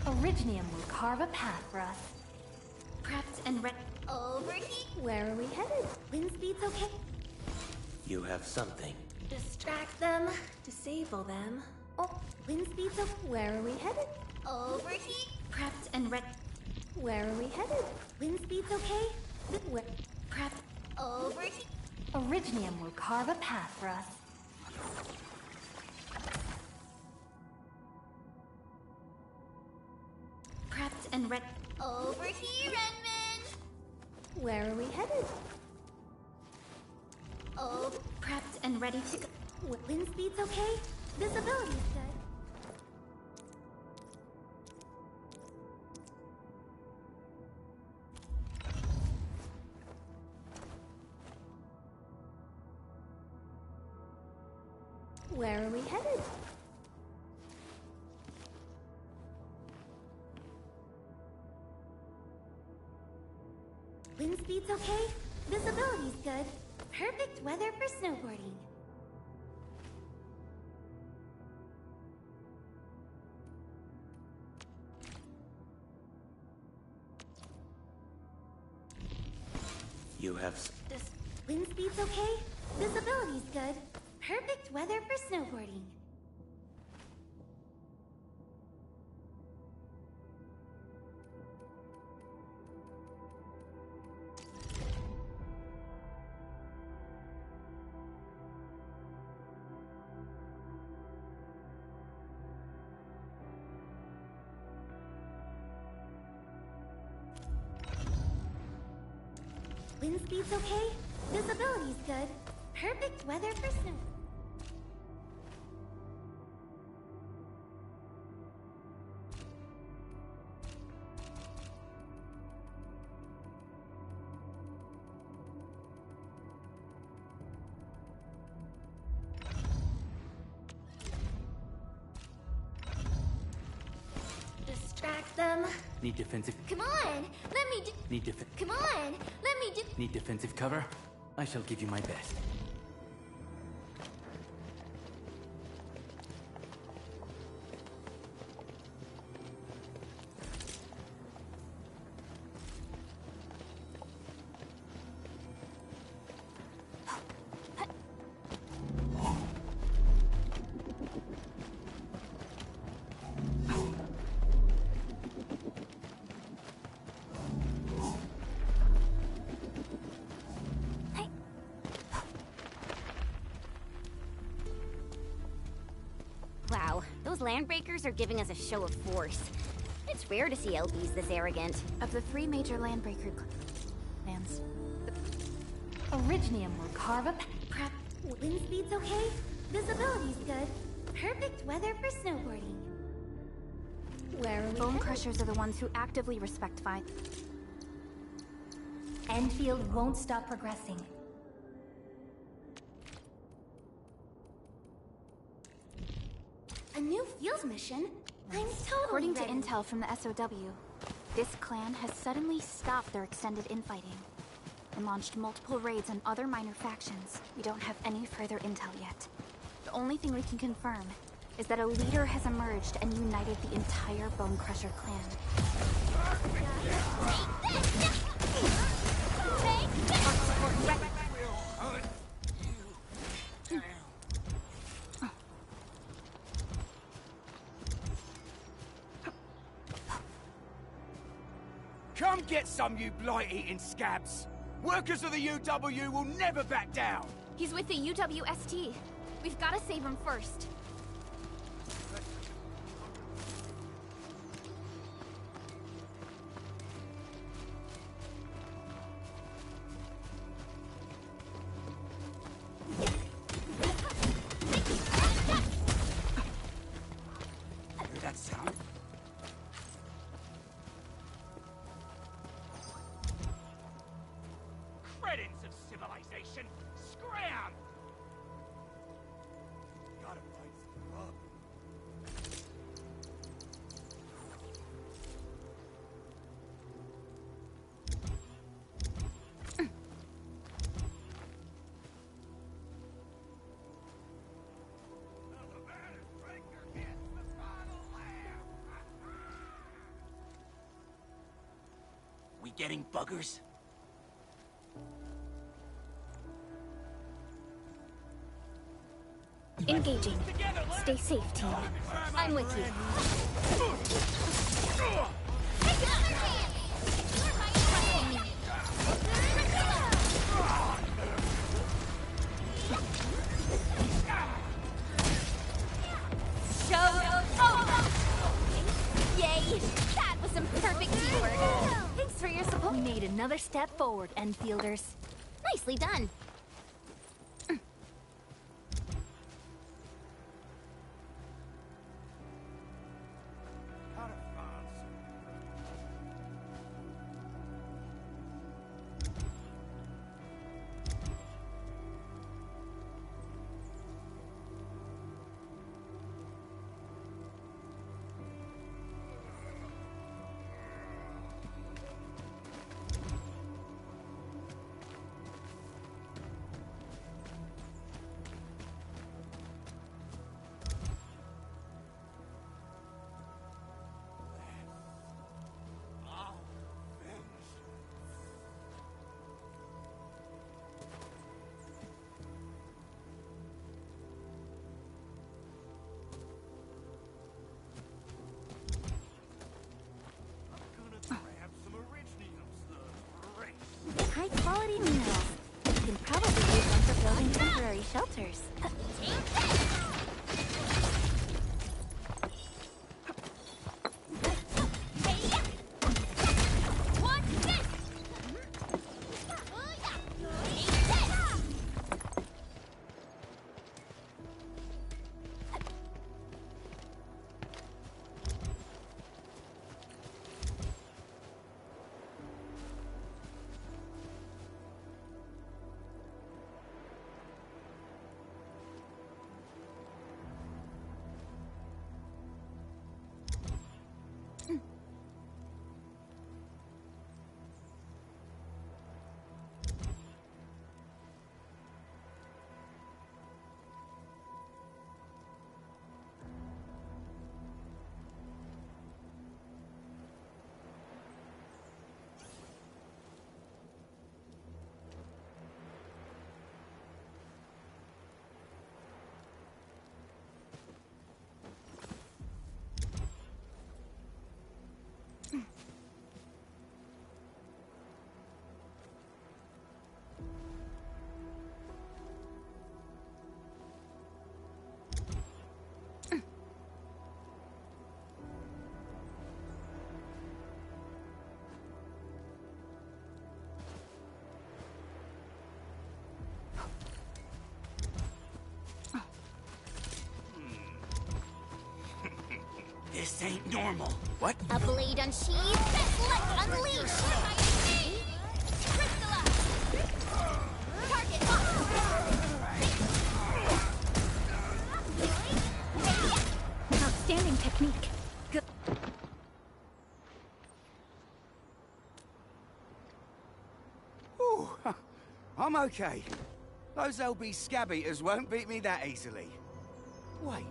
Originium will carve a path for us. Prepped and ready. Overheat? Where are we headed? Wind speed's okay? You have something. Distract them, disable them. Oh, wind speed's okay? Where are we headed? Overheat? Prepped and ready. Where are we headed? Wind speed's okay? Where? Prepped. Overheat? Originium will carve a path for us. Prepped and ready. Over here, Redmond! Where are we headed? Oh, prepped and ready to go. Wind speed's okay? Visibility's good. Where are we headed? Wind speed's okay? Visibility's good. Perfect weather for snowboarding. You have Does wind speed's okay? Visibility's good. Perfect weather for snowboarding. Wind speed's okay? Visibility's good. Perfect weather for snow. Distract them. Need defensive... Come on! Let me do... Need def... Come on! Let me do... Need defensive cover? I shall give you my best. Wow, those landbreakers are giving us a show of force. It's rare to see LBs this arrogant. Of the 3 major landbreaker clans, Originium will carve up... Prep. Wind speed's okay? Visibility's good. Perfect weather for snowboarding. Where are we Bone headed? Crushers are the ones who actively respect fire. Endfield won't stop progressing. A new field mission? I'm totally According to ready. intel from the SOW, this clan has suddenly stopped their extended infighting and launched multiple raids on other minor factions. We don't have any further intel yet. The only thing we can confirm is that a leader has emerged and united the entire Bone Crusher clan. Come get some, you blight-eating scabs! Workers of the UW will never back down! He's with the UWST. We've got to save him first. Hear that sound? Credits of civilization! Scram! Gotta fight some love. We getting buggers? Engaging. Stay safe, team. I'm with you. Yay! That was some perfect teamwork. Thanks for your support. We made another step forward, Enfielders. Nicely done. high-quality minerals. You can probably use them for building temporary shelters. This ain't normal. What? A blade unsheathed, let's unleash! Target locked! Outstanding technique. Good. Ooh, I'm okay. Those LB scab eaters won't beat me that easily. Wait,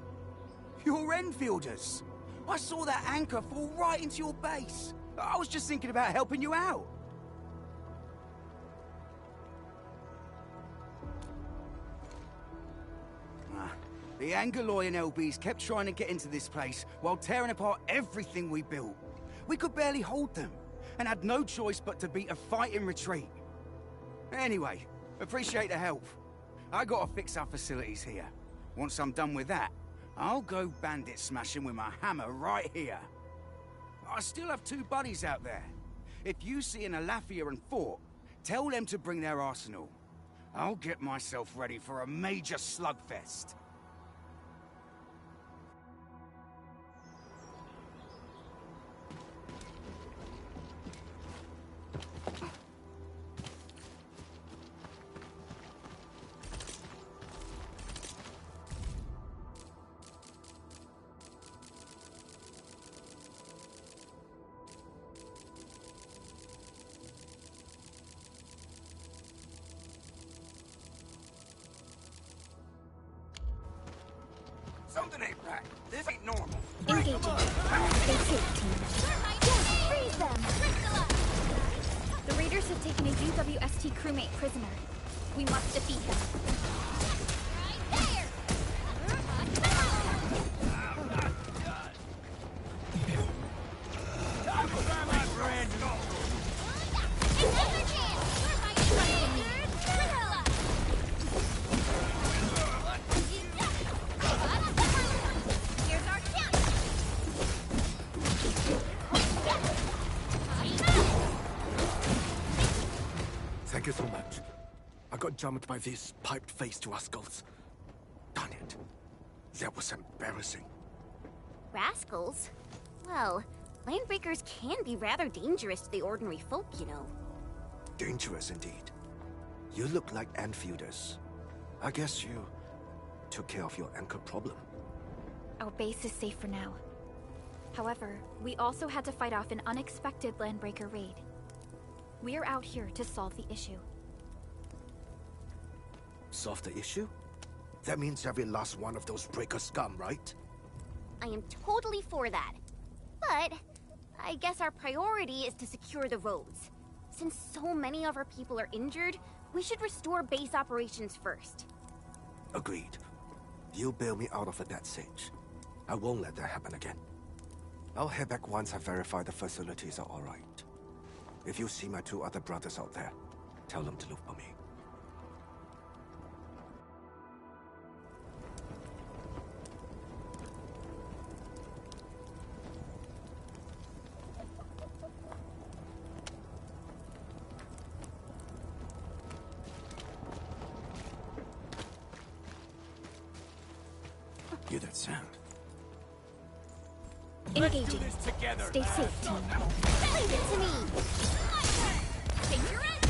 you're Enfielders. I saw that anchor fall right into your base. I was just thinking about helping you out. The Angaloy and LBs kept trying to get into this place while tearing apart everything we built. We could barely hold them, and had no choice but to beat a fighting retreat. Anyway, appreciate the help. I gotta fix our facilities here. Once I'm done with that, I'll go bandit smashing with my hammer right here. I still have 2 buddies out there. If you see an Alafia and Fort, tell them to bring their arsenal. I'll get myself ready for a major slugfest. Something ain't right. This ain't normal. Engaging. Stay safe, team. Yes, freeze them! The raiders have taken a UWST crewmate prisoner. We must defeat him. Thank you so much. I got jumped by these piped-faced rascals. Darn it. That was embarrassing. Rascals? Well, landbreakers can be rather dangerous to the ordinary folk, you know. Dangerous indeed. You look like Enfielders. I guess you took care of your anchor problem. Our base is safe for now. However, we also had to fight off an unexpected landbreaker raid. We're out here to solve the issue. Solve the issue? That means every last one of those breaker scum, right? I am totally for that. But I guess our priority is to secure the roads. Since so many of our people are injured, we should restore base operations first. Agreed. You bail me out of a bad sage. I won't let that happen again. I'll head back once I verify the facilities are alright. If you see my 2 other brothers out there, Tell them to look for me. Hear that sound? Engaging. Let's do this together. Stay safe, team. Leave it to me! Take your end!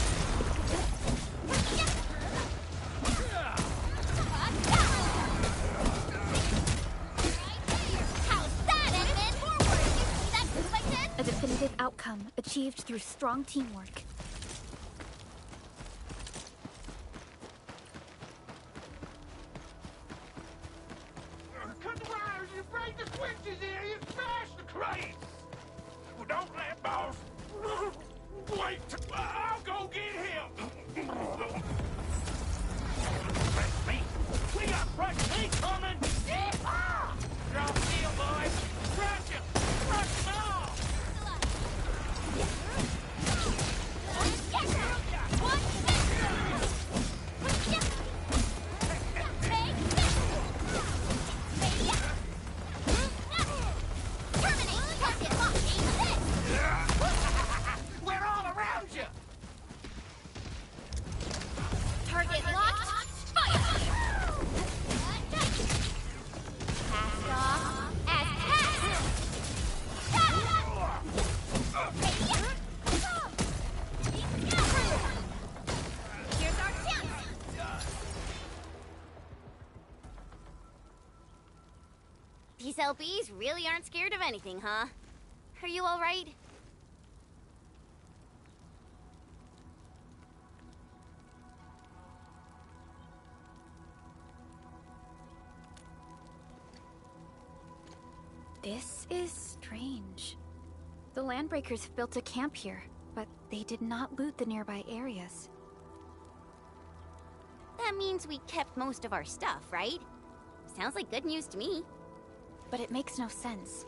How's that, Endman? Forward! You see that move I did? A definitive outcome achieved through strong teamwork. Cut the wires! You break the switches here! You smash the crates! Well, don't let boss... Wait! I'll go get him! Fresh meat! We got fresh meat coming! Yeehaw! Drop heel, boys! Crush him! Crush him all! We're all around you! Target locked! Fire! Cast off as cast! Here's our chance! These LBs really aren't scared of anything, huh? Are you alright? This is strange. The Landbreakers have built a camp here, but they did not loot the nearby areas. That means we kept most of our stuff, right? Sounds like good news to me. But it makes no sense.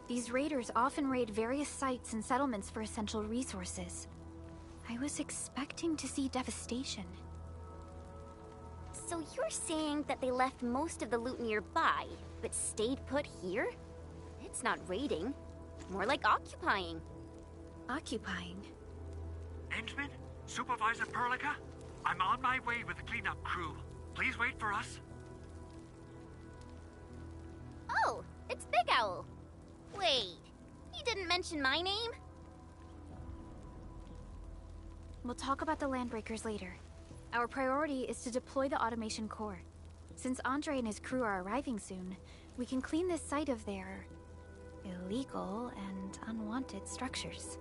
These raiders often raid various sites and settlements for essential resources. I was expecting to see devastation. So you're saying that they left most of the loot nearby, but stayed put here? It's not raiding. More like occupying. Occupying? Endman? Supervisor Perlica? I'm on my way with the cleanup crew. Please wait for us. Oh, it's Big Owl. Wait, you didn't mention my name? We'll talk about the Landbreakers later. Our priority is to deploy the automation core. Since Andre and his crew are arriving soon, we can clean this site of their illegal and unwanted structures.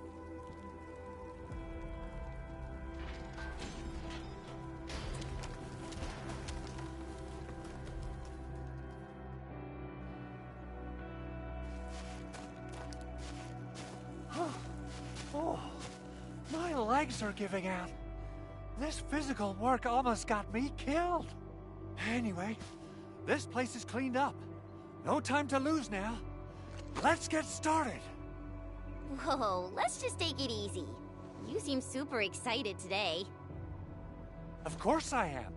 Oh, my legs are giving out. This physical work almost got me killed. Anyway, this place is cleaned up. No time to lose now. Let's get started. Whoa, let's just take it easy. You seem super excited today. Of course I am.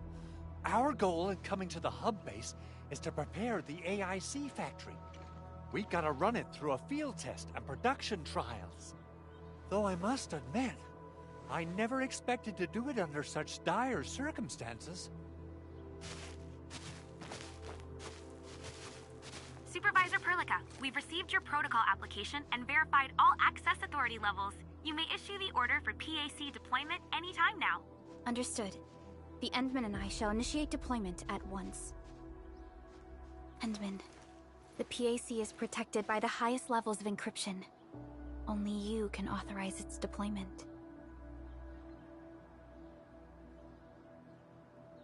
Our goal in coming to the hub base is to prepare the AIC factory. We gotta run it through a field test and production trials. Though I must admit, I never expected to do it under such dire circumstances. Supervisor Perlica, we've received your protocol application and verified all access authority levels. You may issue the order for PAC deployment anytime now. Understood. The Endman and I shall initiate deployment at once. Endman, the PAC is protected by the highest levels of encryption. Only you can authorize its deployment.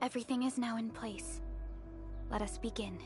Everything is now in place. Let us begin.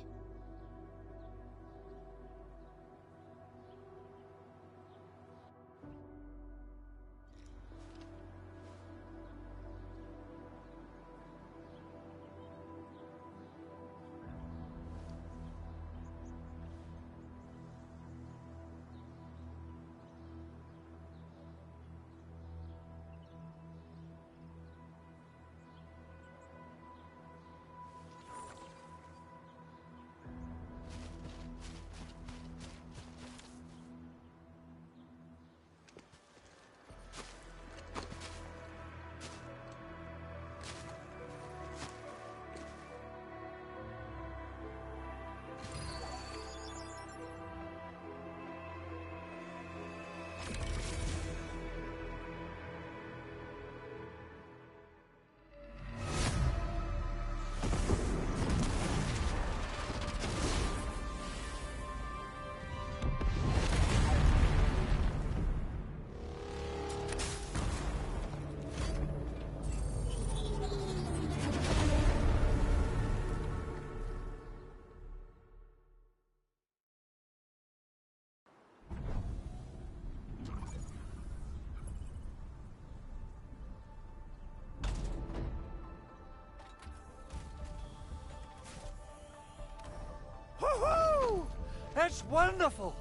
wonderful!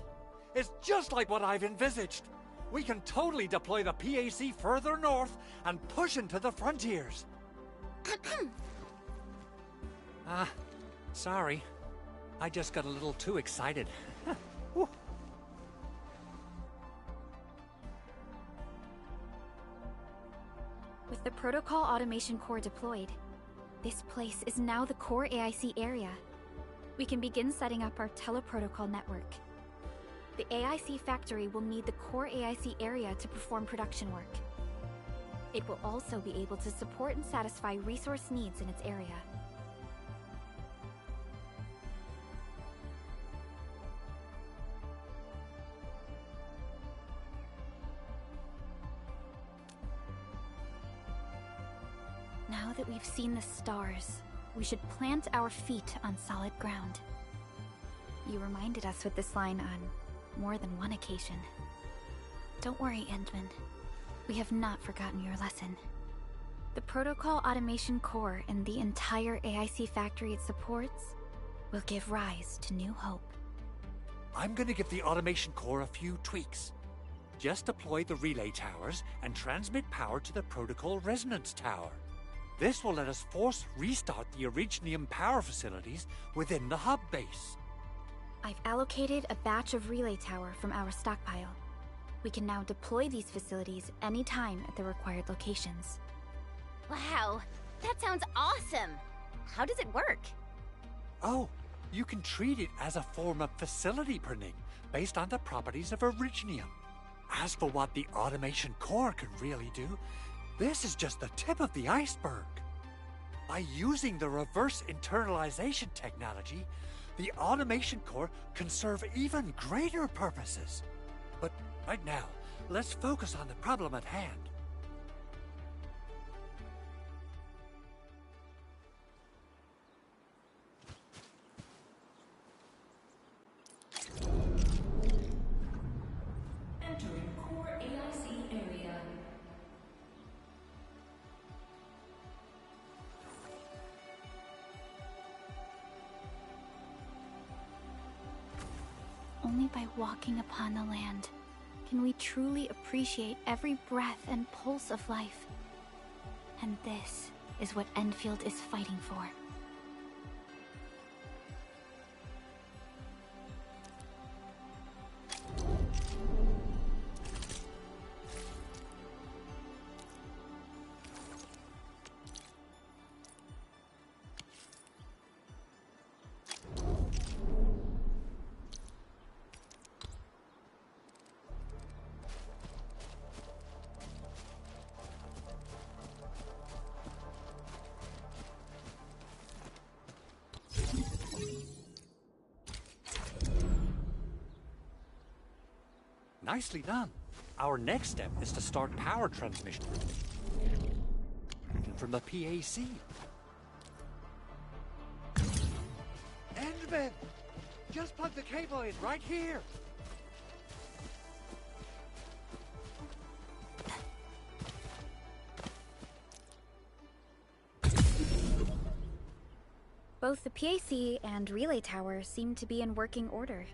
It's just like what I've envisaged. We can totally deploy the PAC further north and push into the frontiers. Sorry. I just got a little too excited. With the Protocol Automation Core deployed, this place is now the core AIC area. We can begin setting up our teleprotocol network. The AIC factory will need the core AIC area to perform production work. It will also be able to support and satisfy resource needs in its area. Now that we've seen the stars, we should plant our feet on solid ground. You reminded us with this line on more than one occasion. Don't worry, Endman. We have not forgotten your lesson. The Protocol Automation Core and the entire AIC factory it supports will give rise to new hope. I'm gonna give the Automation Core a few tweaks. Just deploy the relay towers and transmit power to the Protocol Resonance Tower. This will let us force restart the Originium power facilities within the hub base. I've allocated a batch of relay tower from our stockpile. We can now deploy these facilities anytime at the required locations. Wow, that sounds awesome! How does it work? Oh, you can treat it as a form of facility printing based on the properties of Originium. As for what the Automation Core can really do, this is just the tip of the iceberg. By using the reverse internalization technology, the Automation Core can serve even greater purposes. But right now, let's focus on the problem at hand. Entering core AIC area. Only by walking upon the land can we truly appreciate every breath and pulse of life. And this is what Endfield is fighting for. Nicely done. Our next step is to start power transmission from the PAC. Endman! Just plug the cable in right here! Both the PAC and relay tower seem to be in working order.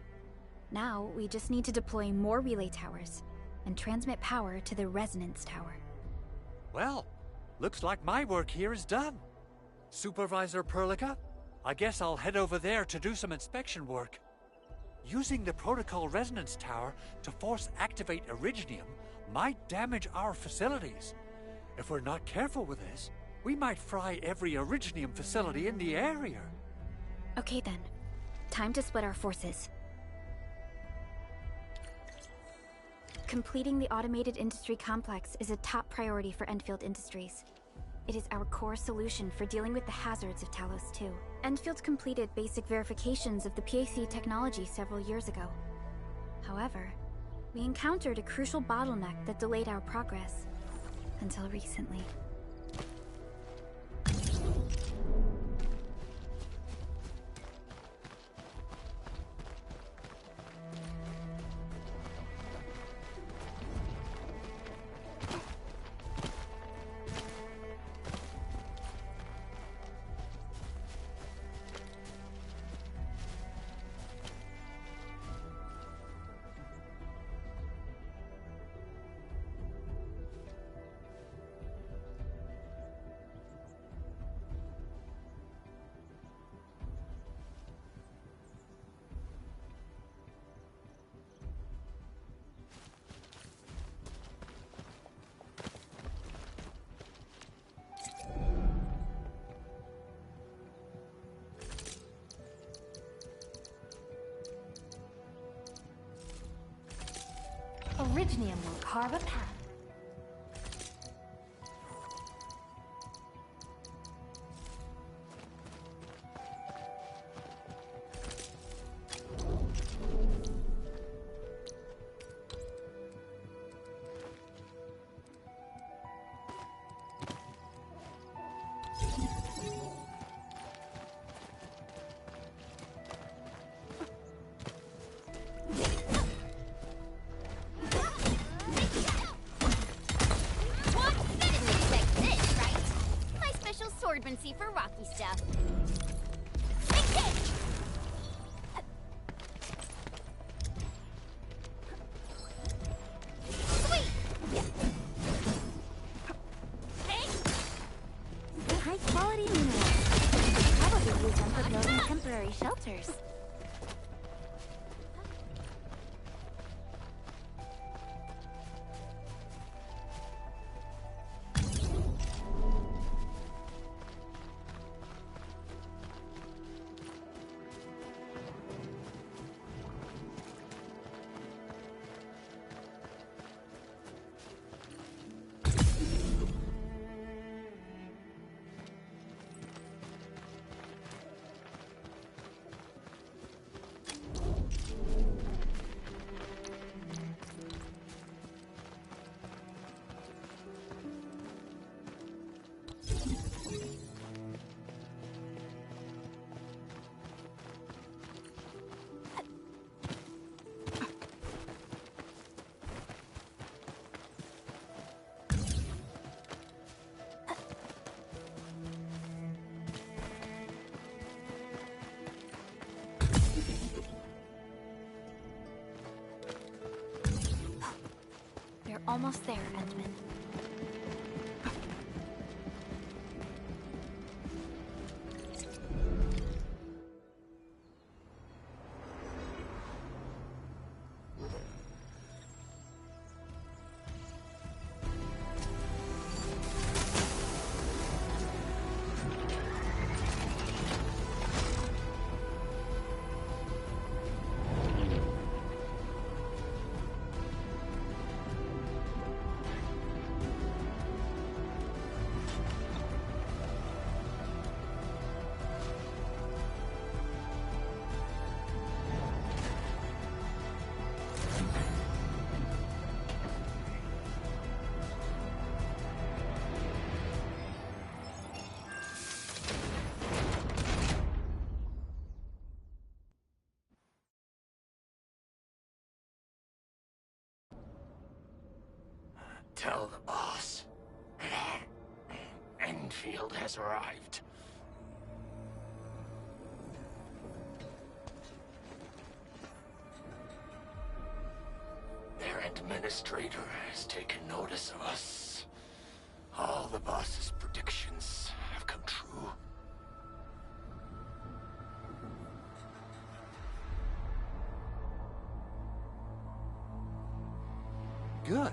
Now, we just need to deploy more relay towers and transmit power to the resonance tower. Well, looks like my work here is done. Supervisor Perlica, I guess I'll head over there to do some inspection work. Using the Protocol Resonance Tower to force activate Originium might damage our facilities. If we're not careful with this, we might fry every Originium facility in the area. Okay then, time to split our forces. Completing the automated industry complex is a top priority for Endfield Industries. It is our core solution for dealing with the hazards of Talos 2. Endfield completed basic verifications of the PAC technology several years ago. However, we encountered a crucial bottleneck that delayed our progress. Until recently. Originium will carve a path. Swordmancy for rocky stuff. Engage! Sweet! Hey! High quality minerals. Probably use them for building temporary shelters. Almost there, Endman. Tell the boss. Endfield has arrived. Their administrator has taken notice of us. All the boss's predictions have come true. Good.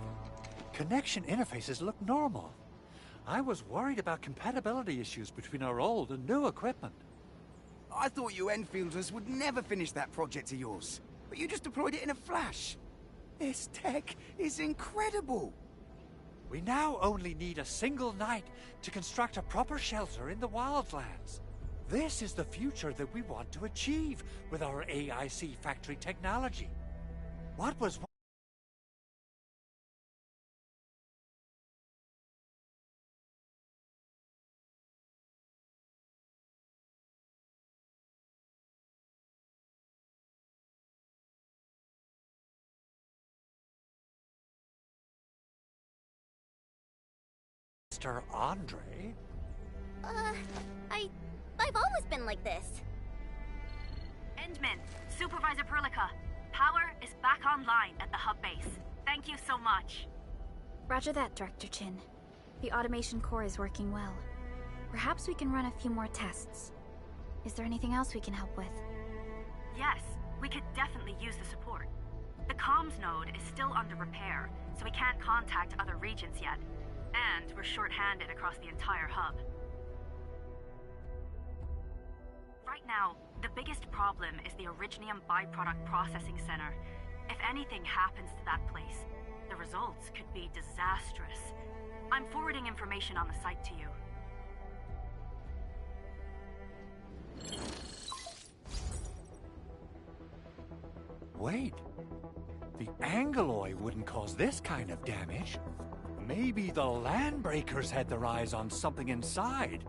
Connection interfaces look normal. I was worried about compatibility issues between our old and new equipment. I thought you Enfielders would never finish that project of yours, but you just deployed it in a flash. This tech is incredible. We now only need a single night to construct a proper shelter in the wildlands. This is the future that we want to achieve with our AIC factory technology. What was Mr. Andre? I've always been like this. Endman, Supervisor Perlica, power is back online at the hub base. Thank you so much. Roger that, Director Chin. The automation core is working well. Perhaps we can run a few more tests. Is there anything else we can help with? Yes, we could definitely use the support. The comms node is still under repair, so we can't contact other regions yet. And we're short-handed across the entire hub. Right now, the biggest problem is the Originium byproduct processing center. If anything happens to that place, The results could be disastrous. I'm forwarding information on the site to you. Wait. The Angeloy wouldn't cause this kind of damage. Maybe the Landbreakers had their eyes on something inside.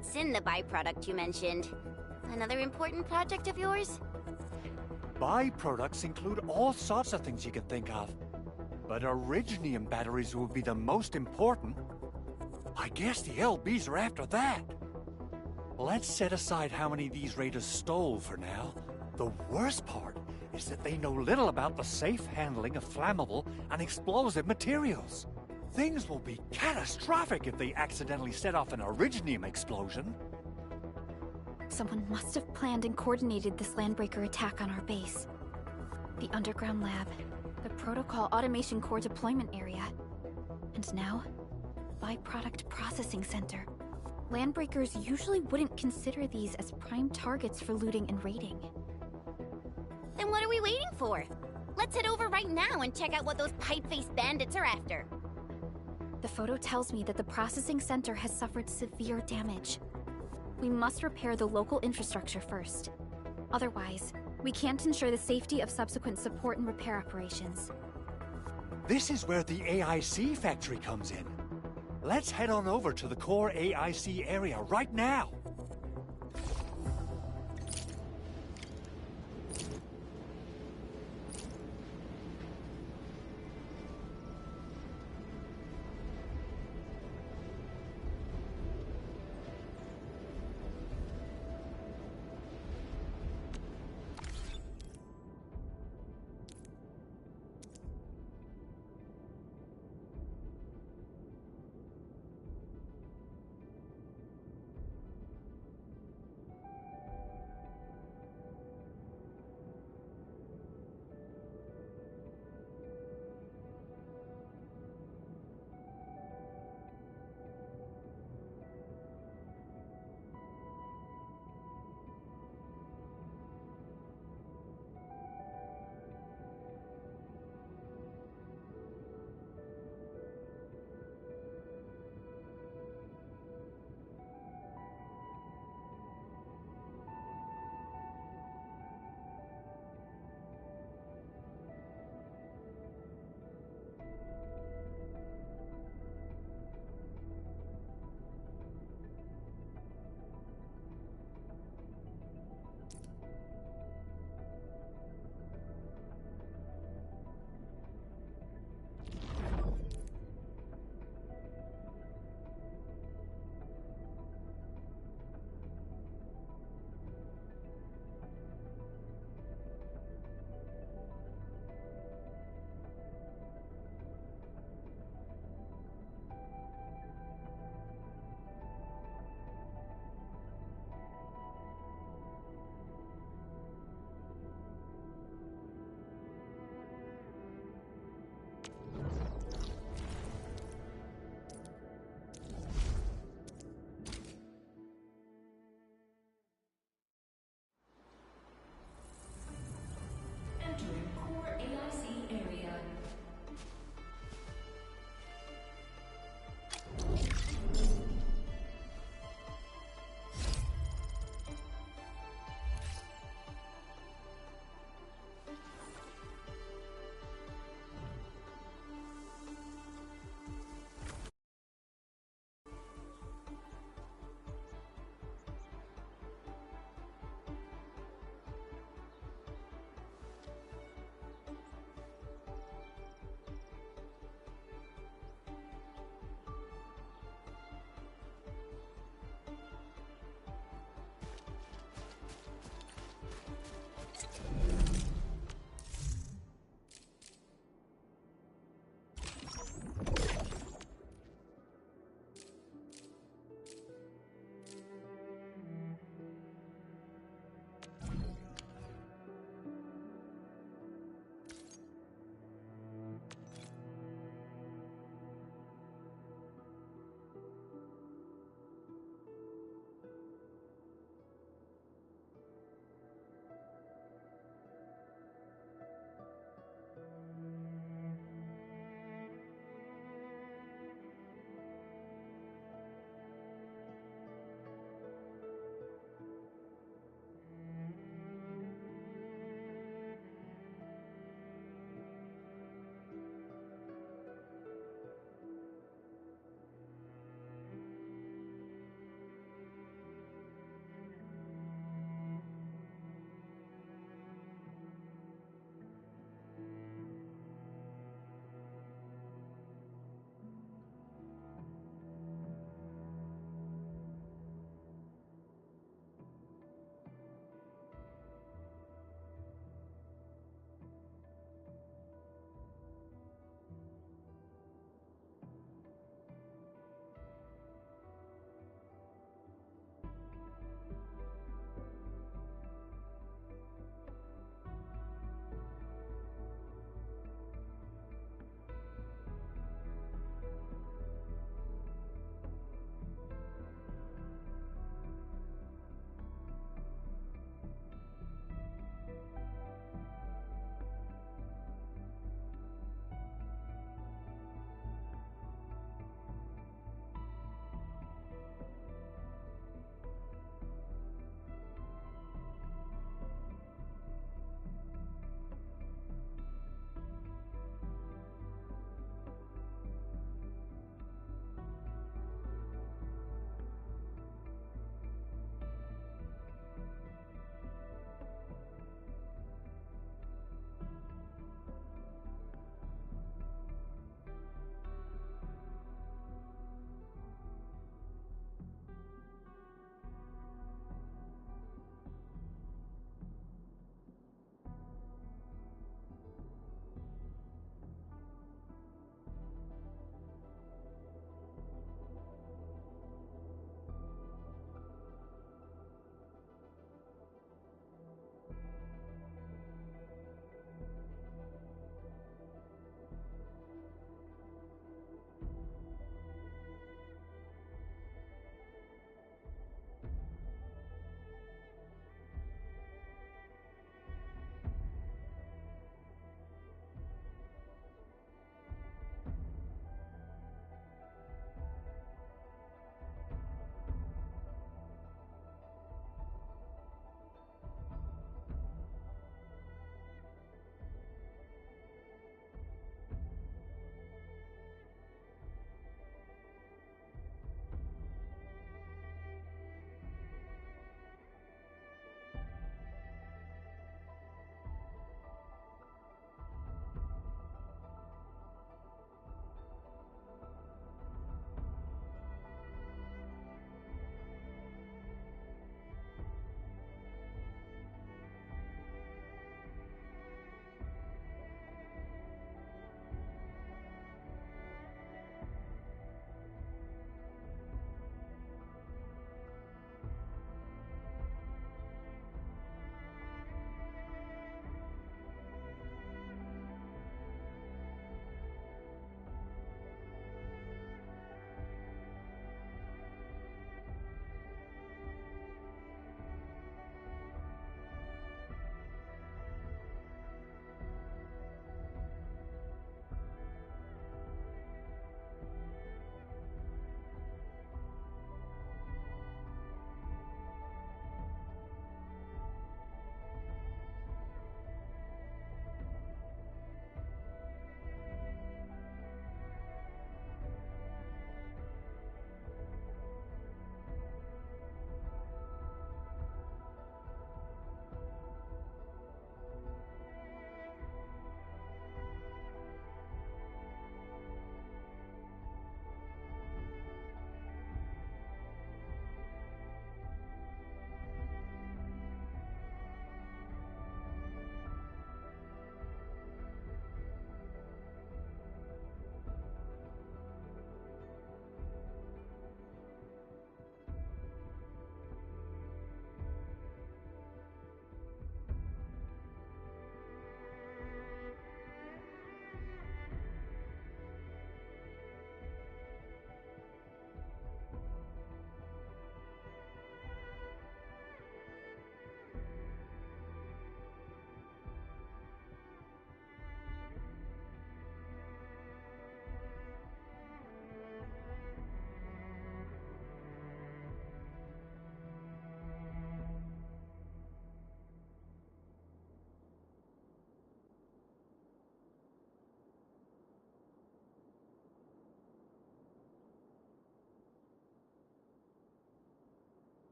What's in the byproduct you mentioned? Another important project of yours? Byproducts include all sorts of things you can think of. But Originium batteries would be the most important. I guess the LBs are after that. Let's set aside how many these raiders stole for now. The worst part is that they know little about the safe handling of flammable and explosive materials. Things will be catastrophic if they accidentally set off an Originium explosion. Someone must have planned and coordinated this Landbreaker attack on our base. The underground lab, the Protocol Automation Core deployment area, and now, Byproduct Processing Center. Landbreakers usually wouldn't consider these as prime targets for looting and raiding. Then what are we waiting for? Let's head over right now and check out what those pipe-faced bandits are after. The photo tells me that the processing center has suffered severe damage. We must repair the local infrastructure first. Otherwise, we can't ensure the safety of subsequent support and repair operations. This is where the AIC factory comes in. Let's head on over to the core AIC area right now.